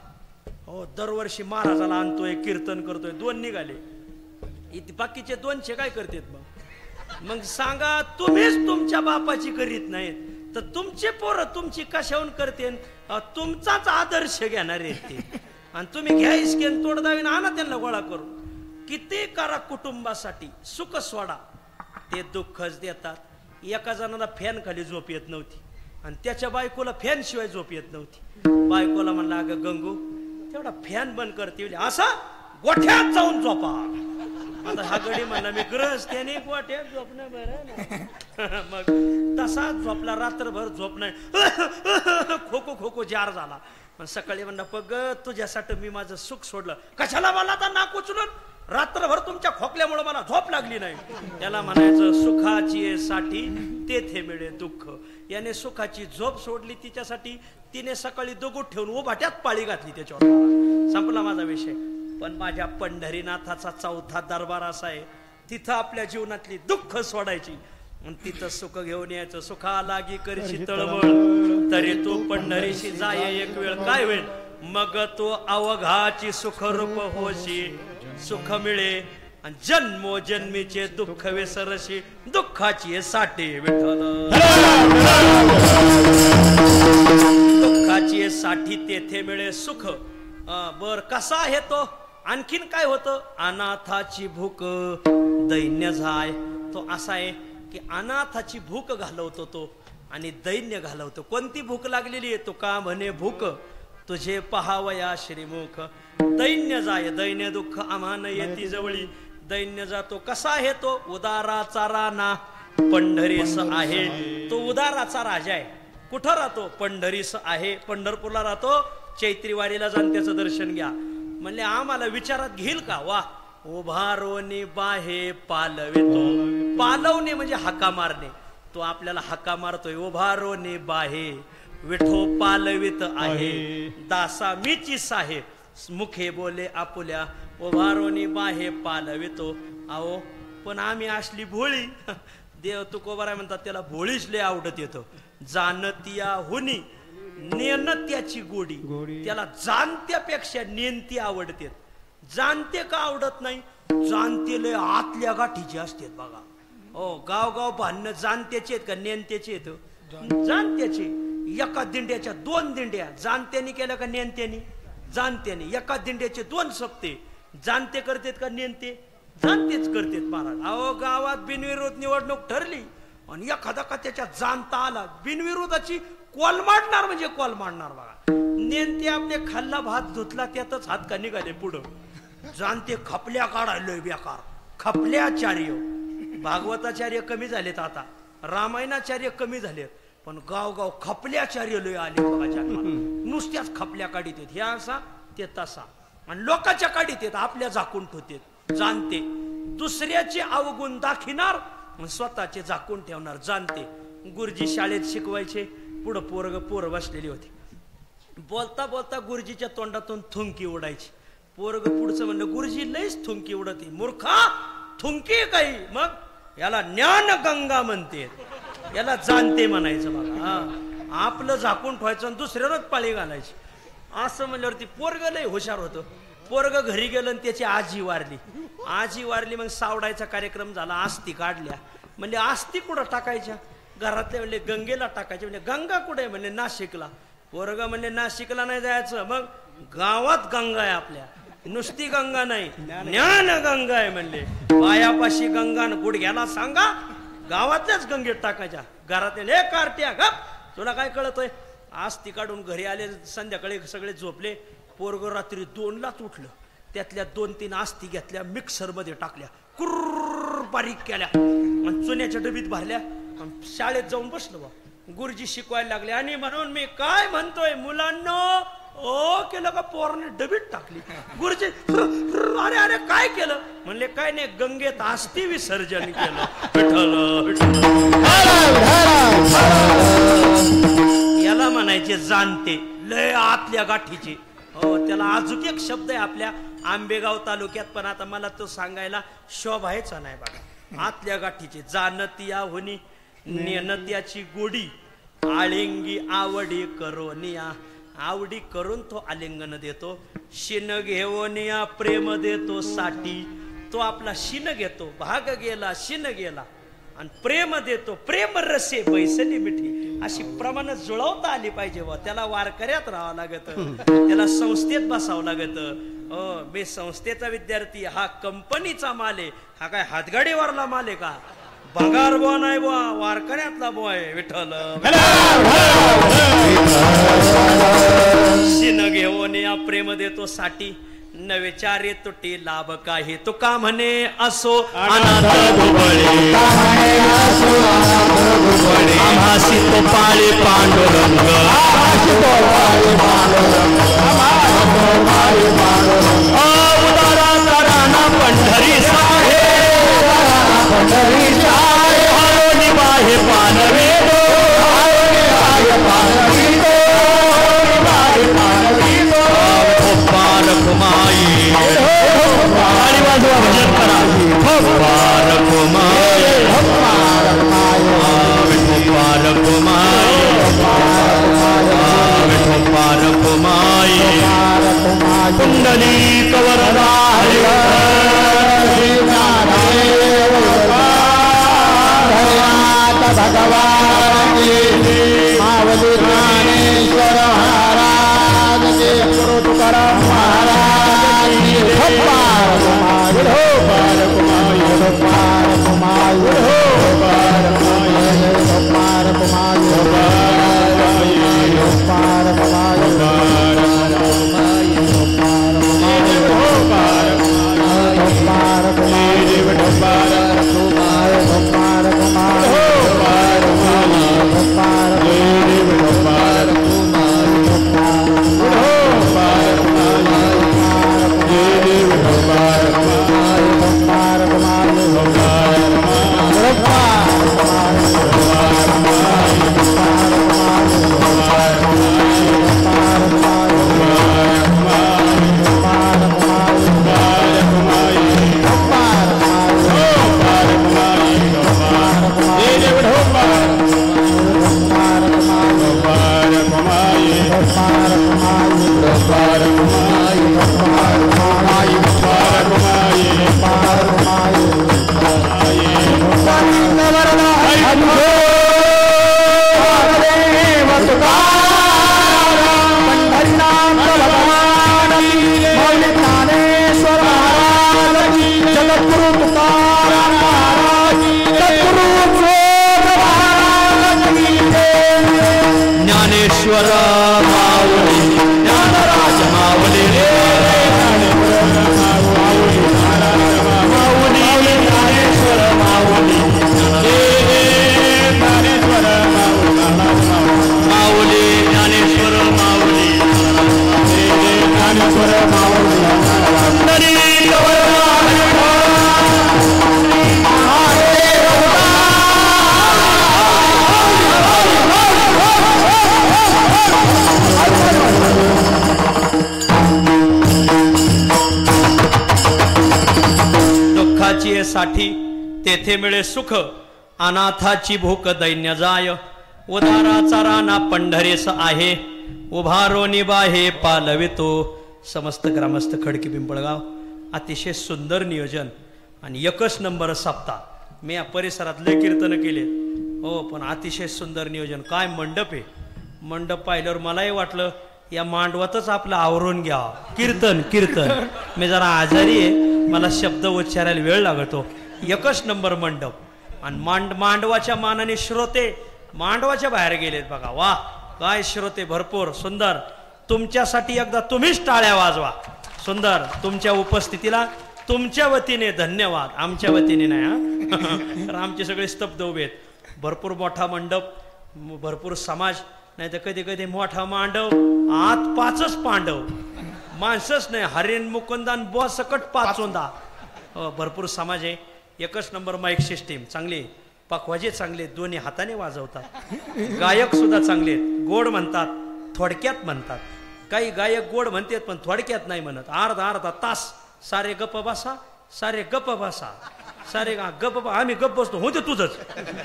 हो दरवर्षी महाराजाला आणतोय, कीर्तन करतोय. दोन निघाले, बाकीचे 200 काय करतात मग सांगा. तुम्हीच तुमच्या बापाची करीत नाहीत तर तुमचे पोरं तुमची कशाहून करते? तुमचाच आदर्श घेणार आहेत ते. आणि तुम्ही घ्या इसकेन तोड दावीन आणा त्यांना गोळा करून. किती करा कुटुंबासाठी, सुख सोडा, ते दुःखच देतात. एका जणाला फॅन खाली झोप येत नव्हती आणि त्याच्या बायकोला फॅन शिवाय झोप येत नव्हती. बायकोला म्हणला, अगं गंगू तेवढा फॅन बंद करते. असा गोठ्यात जाऊन झोपा. आता हा गडी म्हणला, मी ग्रहस्थ्याने गोठ्यात झोपणं बरं. मग तसाच झोपला, रात्रभर झोप नाही. खोको खोको जार झाला. पण सकाळी म्हणला, पग तुझ्यासाठी मी माझं सुख सोडलं. कशाला मला आता नाक उचलून? रात्रभर तुमच्या खोकल्यामुळे मला झोप लागली नाही. त्याला म्हणायचं सुखाची साठी तेथे मिळे दुःख. याने सुखाची झोप सोडली तिच्यासाठी, तिने सकाळी दगड ठेवून उभाट्यात पाळी घातली त्याच्यावर. संपला माझा विषय. पण माझ्या पंढरीनाथाचा चौथा दरबार असा आहे, तिथं आपल्या जीवनातली दुःख सोडायची आणि तिथं सुख घेऊन यायचं. सुखा लागी करशी तळमळ तरी तू पंढरीशी जाय एक वेळ. काय वेळ? मग तो अवघाची सुखरूप होशी. सुख मिळे आणि जन्मोजन्मीचे दुःख विसरशी. दुःखाची साठी विठ्ठल, दुःखाची साठी तेथे मिळे सुख. बर कसा आहे तो? आणखीन काय होतं? अनाथाची भूक दैन्य जाय. तो असा आहे की अनाथाची भूक घालवतो तो आणि दैन्य घालवतो. कोणती भूक लागलेली आहे? तो का म्हणे भूक तुझे पहावया श्रीमुख. दैन्य जाय, दैन्य दुःख आम्हान येती जवळी. दैन्य जातो. कसा आहे तो? उदाराचा राणा पंढरीस आहे. तो उदाराचा राजा आहे. कुठं राहतो? पंढरीस आहे. पंढरपूरला राहतो. चैत्रीवारीला जाऊन त्याचं दर्शन घ्या. म्हणले आम्हाला विचारात घेईल का? वा. उभारोनी बाहे पालवितो. पालवणे म्हणजे हाका मारणे. तो आपल्याला हाका मारतोय. उभारोनी बाहे विठो पालवित आहे. दासा मीची साहे मुखे बोले आपुल्या. उभारोनी बाहे पालवितो. अहो पण आम्ही असली भोळी. देव तुकोबाराय म्हणतात त्याला भोळीच लय आवडत येतो. जानतिया हुनी नेनत्याची गोडी. त्याला जाणत्यापेक्षा नेनती आवडते. जाणते का आवडत नाही? जाणते लय आतल्या गाठीचे असतात बघा. हो गाव भांडणं जाणत्याचे आहेत का नेनत्याचे आहेत? जाणत्याचे. एका दिंड्याच्या 2 दिंड्या जाणत्यानी केल्या का नेनत्यानी? जाणत्यानी. एका दिंड्याचे 2 सप्ते जाणते करतात का नेनते? जाणतेच करतात महाराज. अहो गावात बिनविरोध निवडणूक ठरली आणि एखादा का त्याच्या जाणता आला, बिनविरोधाची कोलमाडणार म्हणजे कोलमाडणार बघा. नेमते आपले खाल्ला भात धुतला त्यातच हात का निघाले पुढं. जाणते खपल्या काढायलोय बेकार. खपल्याचार्य भागवताचार्य कमी झालेत आता, रामायणाचार्य कमी झालेत, पण गावगाव खपल्याचार्य लोय आले बघा जन्मात. नुसत्याच खपल्या काढीत येत, ह्या असा ते तसा, आणि लोकांच्या काढीत येत, आपल्या झाकून ठेवतेत. जाणते दुसऱ्याचे अवगुण दाखिनार, स्वतःचे झाकून ठेवणार. जाणते गुरुजी शाळेत शिकवायचे, पुढं पोरं बसलेली होती. बोलता बोलता गुरुजीच्या तोंडातून थुंकी उडायची. पोरग पुढचं म्हणलं, गुरुजी लईच थुंकी उडती. मूर्खा, थुंकी काही, मग याला ज्ञान गंगा म्हणते, याला जाणते म्हणायचं बघा. हा, आपलं झाकून ठेवायचं आणि दुसऱ्यालाच पाळी घालायची. असं म्हणल्यावरती पोरग लय हुशार होतं. पोरग घरी गेलं आणि त्याची आजी वारली. मग सावडायचा कार्यक्रम झाला, आस्ती काढल्या. म्हणजे आस्ती कुठं टाकायच्या? घरातले म्हणले गंगेला टाकायचे. म्हणजे गंगा कुठे? म्हणले नाशिकला. पोरग म्हणले नाशिकला नाही जायचं, मग गावात गंगा आहे आपल्या, नुसती गंगा नाही, ज्ञान गंगा आहे. म्हणले पायापाशी गंगा, गुडघ्याला सांगा, गावातल्याच गंगेत टाकायच्या. घरातले कार्ट्या गप, तुला काय कळतोय? आस्ती काढून घरी आले, संध्याकाळी सगळे झोपले. पोरग रात्री 2लाच उठलं. त्यातल्या 2-3 आस्ती घेतल्या, मिक्सर मध्ये टाकल्या, कुर्र बारीक केल्या आणि चुन्याच्या डबीत भरल्या आणि शाळेत जाऊन बसलो. बा गुरुजी शिकवायला लागले. आणि म्हणून मी काय म्हणतोय मुलांनो, ओ केलं का? पोराने डबीत टाकली. गुरुजी अरे अरे काय केलं? म्हणले काय नाही, गंगेत आस्ती विसर्जन केलं. याला म्हणायचे जाणते, लय आतल्या गाठीचे. हो, त्याला अजून एक शब्द आहे आपल्या आंबेगाव तालुक्यात, पण आता मला तो सांगायला शोभायचा नाही बघा. आतल्या गाठीचे. जाणतिया होनी नेनत्याची गोडी, आळिंगी आवडी करोनिया. आवडी करून तो आलिंगन देतो. शिन घेवनिया प्रेम देतो साठी. तो आपला शिन घेतो, भाग गेला शिन गेला, आणि प्रेम देतो. प्रेम रसे बैसली मिठी. अशी प्रमाण जुळवता आली पाहिजे. व त्याला वारकऱ्यात राहावं लागत, त्याला संस्थेत बसावं लागत. मी संस्थेचा विद्यार्थी, हा कंपनीचा माल आहे. हा काय हातगाडीवरला माल आहे का? पगार बुवा नाही बुवा, वारकऱ्यातला बुवा आहे. विठ्ठल शिन घेऊन या प्रेम देतो साठी. नवे चारे तुटे लाभ काही. तो का म्हणे असो अनाथ गुबळे, आम्हासी तो पाळे पांडुरंग. उदारा ताराना पंढरी साहे, पंढरी साहे हरोनी बाहे पानवे दो, हरोनी बाहे पानवी दो, बाहे पानवी दो. कुमाई आणि बाजूला भजन करा. पार कुमाई, पार कुमाई, कुंडली कवरदा भगवान मावली ज्ञानेश्वर महाराज के गुरु तुकाराम महाराज हो. पार कुमार हो, पार कुमार हो, पार कुमार हो, पार कुमार हो, पार कुमार हो, पार कुमार जगद्गुरु तुकाराम महाराज, सद्गुरु चोर महाराज. ज्ञानेश्वर माऊली ज्ञानराज माऊली माऊली ज्ञानेश्वर माऊली ज्ञानेश्वर माऊली ज्ञानेश्वर माऊली ज्ञानेश्वर माऊली दुःखाची साठी तेथे मिळे सुख अनाथाची भूक दैन्य जाय उदाराचा राणा पंढरीस आहे उभारो निबाहे पालवितो. समस्त ग्रामस्थ खडकी पिंपळगाव अतिशय सुंदर नियोजन आणि एकच नंबर सप्ताह. मी या परिसरात लय कीर्तन केले हो, पण अतिशय सुंदर नियोजन. काय मंडप आहे. मंडप पाहिल्यावर मलाही वाटलं या मांडवातच आपलं आवरून घ्यावं. कीर्तन कीर्तन मी जरा आजारी आहे, मला शब्द उच्चारायला वेळ लागतो. एकच नंबर मंडप आणि मांडवाच्या मानाने श्रोते मांडवाच्या बाहेर गेलेत बघा. वा काय श्रोते भरपूर सुंदर. तुमच्यासाठी एकदा तुम्हीच टाळ्या वाजवा. सुंदर तुमच्या उपस्थितीला तुमच्या वतीने धन्यवाद, आमच्या वतीने नाही हा. तर आमचे सगळे स्तब्ध उभे आहेत. भरपूर मोठा मंडप, भरपूर समाज, नाही तर कधी कधी मोठा मांडव आत पाचच पांडव, माणसंच नाही हरिण मुकुंदान बॉ सकट पाचोंदा. भरपूर समाज आहे. एकच नंबर माईक सिस्टीम चांगली, पखवाजे चांगले, दोन्ही हाताने वाजवतात. गायक सुद्धा चांगले, गोड म्हणतात थोडक्यात म्हणतात. काही गायक गोड म्हणतात पण थोडक्यात नाही म्हणत. अर्धा तास सारे गप्प बसा, सारे गप्प बसा, सारे गप्प, आम्ही गप्प बसतो होते तुझंच.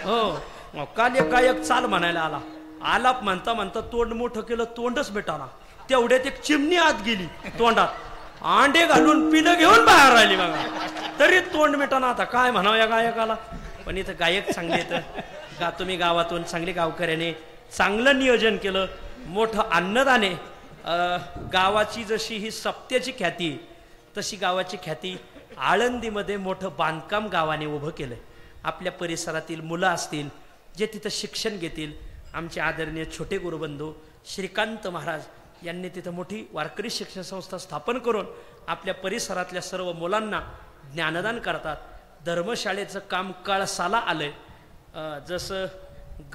हो काल एक गायक चाल म्हणायला आला, आलाप म्हणता म्हणता तोंड मोठं केलं, तोंडच भेटाना. तेवढ्यात एक चिमणी आत गेली तोंडात, अंडे घालून पिलं घेऊन बाहेर आली बघा, तरी तोंड मिटाना. आता काय म्हणावं या गायकाला. पण इथं गायक चांगले तर तुम्ही गावातून चांगले गावकऱ्याने चांगलं नियोजन केलं. मोठं अन्नदाने गावाची जशी ही सप्त्याची ख्याती तशी गावाची ख्याती आळंदीमध्ये मोठं बांधकाम गावाने उभं केलंय. आपल्या परिसरातील मुलं असतील जे तिथं शिक्षण घेतील, आमचे आदरणीय छोटे गुरुबंधू श्रीकांत महाराज यांनी तिथं मोठी वारकरी शिक्षण संस्था स्थापन करून आपल्या परिसरातल्या सर्व मुलांना ज्ञानदान करतात. धर्मशाळेचं काम कळसाला आलंय. जसं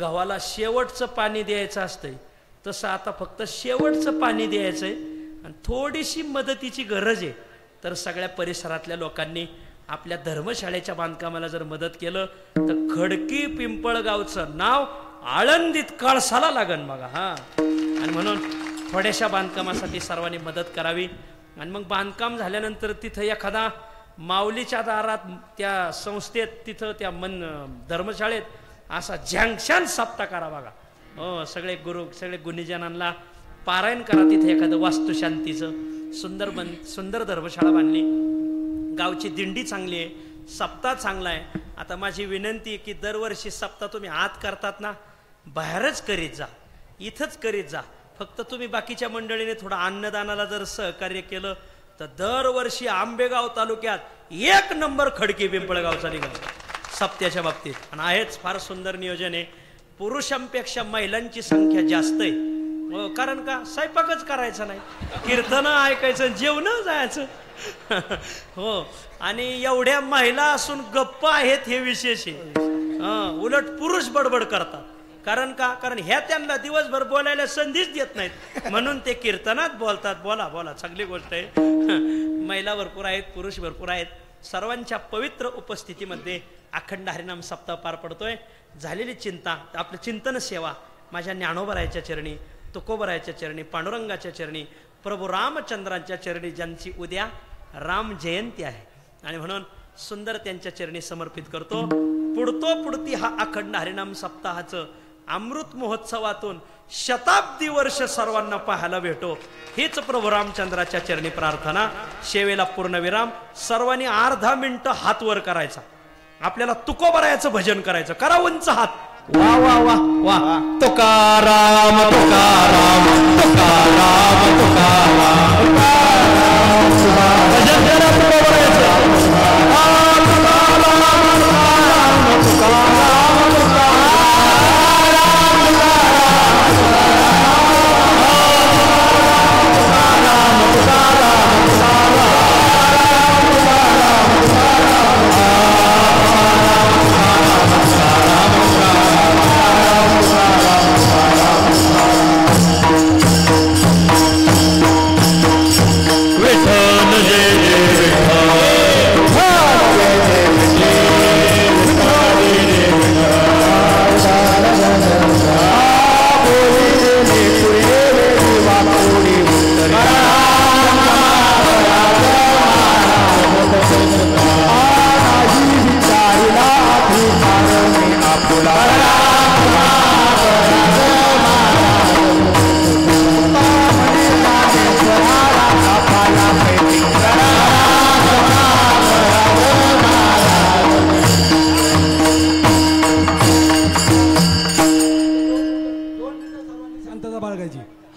गव्हाला शेवटचं पाणी द्यायचं असतंय तसं आता फक्त शेवटचं पाणी द्यायचंय आणि थोडीशी मदतीची गरज आहे. तर सगळ्या परिसरातल्या लोकांनी आपल्या धर्मशाळेच्या बांधकामाला जर मदत केलं तर खडकी पिंपळगावचं नाव आळंदीत कळसाला लागन बघा. हा आणि म्हणून थोड्याशा बांधकामासाठी सर्वांनी मदत करावी. आणि मग बांधकाम झाल्यानंतर तिथं एखादा माऊलीच्या दारात त्या संस्थेत तिथं त्या धर्मशाळेत असा झँगशान सप्ताह करा बघा. हो सगळे गुणीजनांना पारायण करा. तिथे एखादं वास्तुशांतीचं सुंदर धर्मशाळा बांधली. गावची दिंडी चांगली आहे, सप्ताह चांगला आहे. आता माझी विनंती आहे की दरवर्षी सप्ताह तुम्ही आत करतात ना, बाहेरच करीत जा, इथंच करीत जा. फक्त तुम्ही बाकीच्या मंडळीने थोडं अन्नदानाला जर सहकार्य केलं तर दरवर्षी आंबेगाव तालुक्यात एक नंबर खडकी पिंपळगावचा निघाल सप्त्याच्या बाबतीत. आणि आहेच फार सुंदर नियोजन आहे. पुरुषांपेक्षा महिलांची संख्या जास्त आहे. कारण का स्वयंपाकच करायचा नाही, कीर्तनं ऐकायचं, जेवणं जायचं. हो आणि एवढ्या महिला असून गप्प आहेत हे विशेष आहे. उलट पुरुष बडबड करतात. कारण का, कारण ह्या त्यांना दिवसभर बोलायला संधीच देत नाहीत म्हणून ते कीर्तनात बोलतात. बोला बोला चांगली गोष्ट आहे. महिला भरपूर आहेत, पुरुष भरपूर आहेत. सर्वांच्या पवित्र उपस्थितीमध्ये अखंड हरिनाम सप्ताह पार पडतोय. झालेली चिंता, आपलं चिंतन सेवा माझ्या ज्ञानोबरायाच्या चरणी, तुकोबरायाच्या चरणी, पांडुरंगाच्या चरणी, प्रभू रामचंद्रांच्या चरणी, ज्यांची उद्या राम जयंती आहे आणि म्हणून सुंदर त्यांच्या चरणी समर्पित करतो. पुढती हा अखंड हरिनाम सप्ताहाचं अमृत महोत्सवातून शताब्दी वर्ष सर्वांना पाहायला भेटो हीच प्रभू रामचंद्राच्या चरणी प्रार्थना. शेवेला पूर्णविराम. सर्वांनी अर्धा मिनिट हात वर करायचा. आपल्याला तुकोबरायाचं भजन करायचं. करा उंच हात. वा वा वा वा. तुकाराम तुकाराम तुकाराम तुकाराम भजन करा तुकोबरायाचं. तुकाराम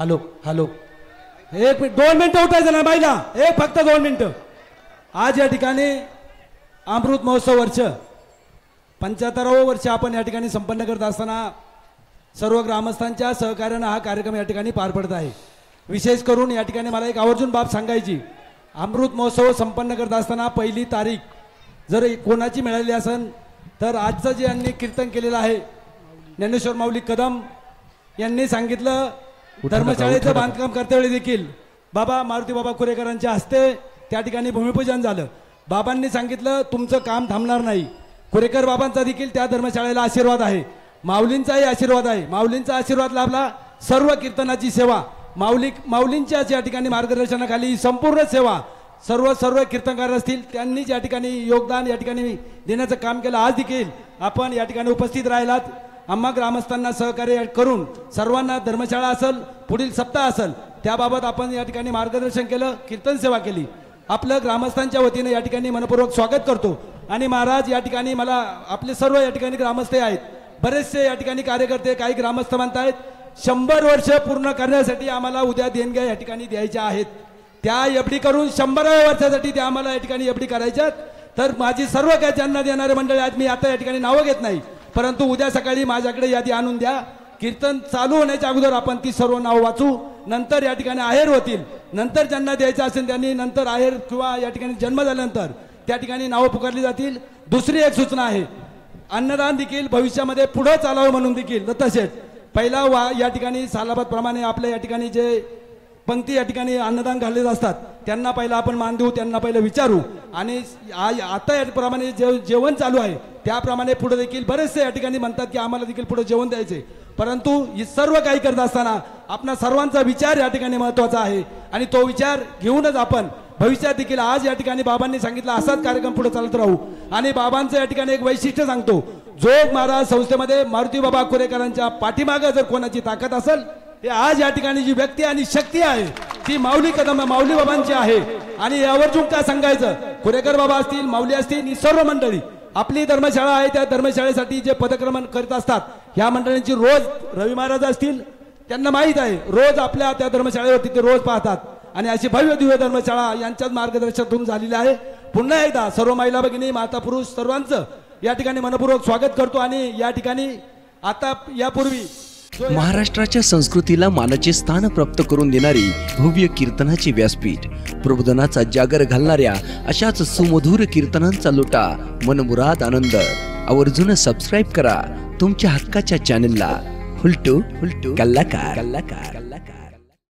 हॅलो हॅलो, एक मिनिट, 2 मिनिटं उठायचं ना बाईला, फक्त 2 मिनिटं. आज या ठिकाणी अमृत महोत्सव वर्ष 75वं वर्ष आपण या ठिकाणी संपन्न करत असताना सर्व ग्रामस्थांच्या सहकार्यानं हा कार्यक्रम या ठिकाणी पार पडत आहे. विशेष करून या ठिकाणी मला एक आवर्जून बाब सांगायची, अमृत महोत्सव संपन्न करत असताना पहिली तारीख जर कोणाची मिळाली असेल तर आजचं जे यांनी कीर्तन केलेलं आहे ज्ञानेश्वर माऊली कदम यांनी सांगितलं, धर्मशाळेचं बांधकाम करतेवेळी देखील बाबा मारुती बाबा कुरेकरांच्या हस्ते त्या ठिकाणी भूमिपूजन झालं. बाबांनी सांगितलं तुमचं काम थांबणार नाही. कुरेकर बाबांचा देखील त्या धर्मशाळेला आशीर्वाद आहे, माऊलींचाही आशीर्वाद आहे. माऊलींचा आशीर्वाद लाभला, सर्व कीर्तनाची सेवा माऊलींच्या या ठिकाणी मार्गदर्शनाखाली संपूर्ण सेवा सर्व कीर्तनकार असतील त्यांनी या ठिकाणी योगदान या ठिकाणी देण्याचं काम केलं. आज देखील आपण या ठिकाणी उपस्थित राहिलात, आम्हा ग्रामस्थांना सहकार्य करून सर्वांना धर्मशाळा असेल, पुढील सप्ताह असेल त्याबाबत आपण या ठिकाणी मार्गदर्शन केलं, कीर्तन सेवा केली. आपलं ग्रामस्थांच्या वतीने या ठिकाणी मनपूर्वक स्वागत करतो. आणि महाराज या ठिकाणी मला आपले सर्व या ठिकाणी ग्रामस्थ आहेत, बरेचसे या ठिकाणी कार्यकर्ते, काही ग्रामस्थ म्हणतायत 100 वर्ष पूर्ण करण्यासाठी आम्हाला उद्या देणग्या या ठिकाणी द्यायच्या आहेत. त्या एफडी करून 100व्या वर्षासाठी त्या आम्हाला या ठिकाणी एफडी करायच्यात. तर माझी सर्व काय ज्यांना देणारे मंडळी आज मी आता या ठिकाणी नावं घेत नाही, परंतु उद्या सकाळी माझ्याकडे यादी आणून द्या. कीर्तन चालू होण्याच्या अगोदर आपण ती सर्व नाव वाचू, नंतर या ठिकाणी आहेर होतील. नंतर ज्यांना द्यायचं असेल त्यांनी नंतर आहेर किंवा या ठिकाणी जन्म झाल्यानंतर त्या ठिकाणी नावं पुकारली जातील. दुसरी एक सूचना आहे, अन्नदान देखील भविष्यामध्ये पुढे चालावं म्हणून देखील दत्तशेठ पहिला या ठिकाणी सालाबाद प्रमाणे आपल्या या ठिकाणी जे पंक्ती या ठिकाणी अन्नदान घालले असतात त्यांना पहिला आपण मान देऊ, त्यांना पहिलं विचारू. आणि आता याप्रमाणे जेवण चालू आहे त्याप्रमाणे पुढे देखील बरेचसे या ठिकाणी म्हणतात की आम्हाला देखील पुढे जेवण द्यायचे, परंतु हे सर्व काही करत असताना आपला सर्वांचा विचार या ठिकाणी महत्त्वाचा आहे. आणि तो विचार घेऊनच आपण भविष्यात देखील आज या ठिकाणी बाबांनी सांगितलं असाच कार्यक्रम पुढे चालत राहू. आणि बाबांचं या ठिकाणी एक वैशिष्ट्य सांगतो, जोग महाराज संस्थेमध्ये मारुती बाबा कुरेकरांच्या पाठीमागे जर कोणाची ताकद असेल हे आज या ठिकाणी जी व्यक्ती आणि शक्ती आहे ती माऊली कदम माऊली बाबांची आहे. आणि यावरचून काय सांगायचं, कुरेकर बाबा असतील, माऊली असतील, ही सर्व मंडळी आपली धर्मशाळा आहे त्या धर्मशाळेसाठी जे पदक्रमण करत असतात ह्या मंडळींची रोज रवी महाराज असतील त्यांना माहीत आहे, रोज आपल्या त्या धर्मशाळेवरती ते रोज पाहतात. आणि अशी भव्य दिव्य धर्मशाळा यांच्याच मार्गदर्शनातून झालेली आहे. पुन्हा एकदा सर्व महिला भगिनी, माता पुरुष सर्वांचं या ठिकाणी मनपूर्वक स्वागत करतो. आणि या ठिकाणी आता यापूर्वी महाराष्ट्राच्या संस्कृतीला मानाचे स्थान प्राप्त करून देणारी भव्य कीर्तनाचे व्यासपीठ, प्रबोधनाचा जागर घालणाऱ्या अशाच सुमधुर कीर्तनांचा लोटा, मनमुराद आनंद. आवर्जून सबस्क्राईब करा तुमच्या हक्काच्या चॅनलला. हुलटू कल्लाकार.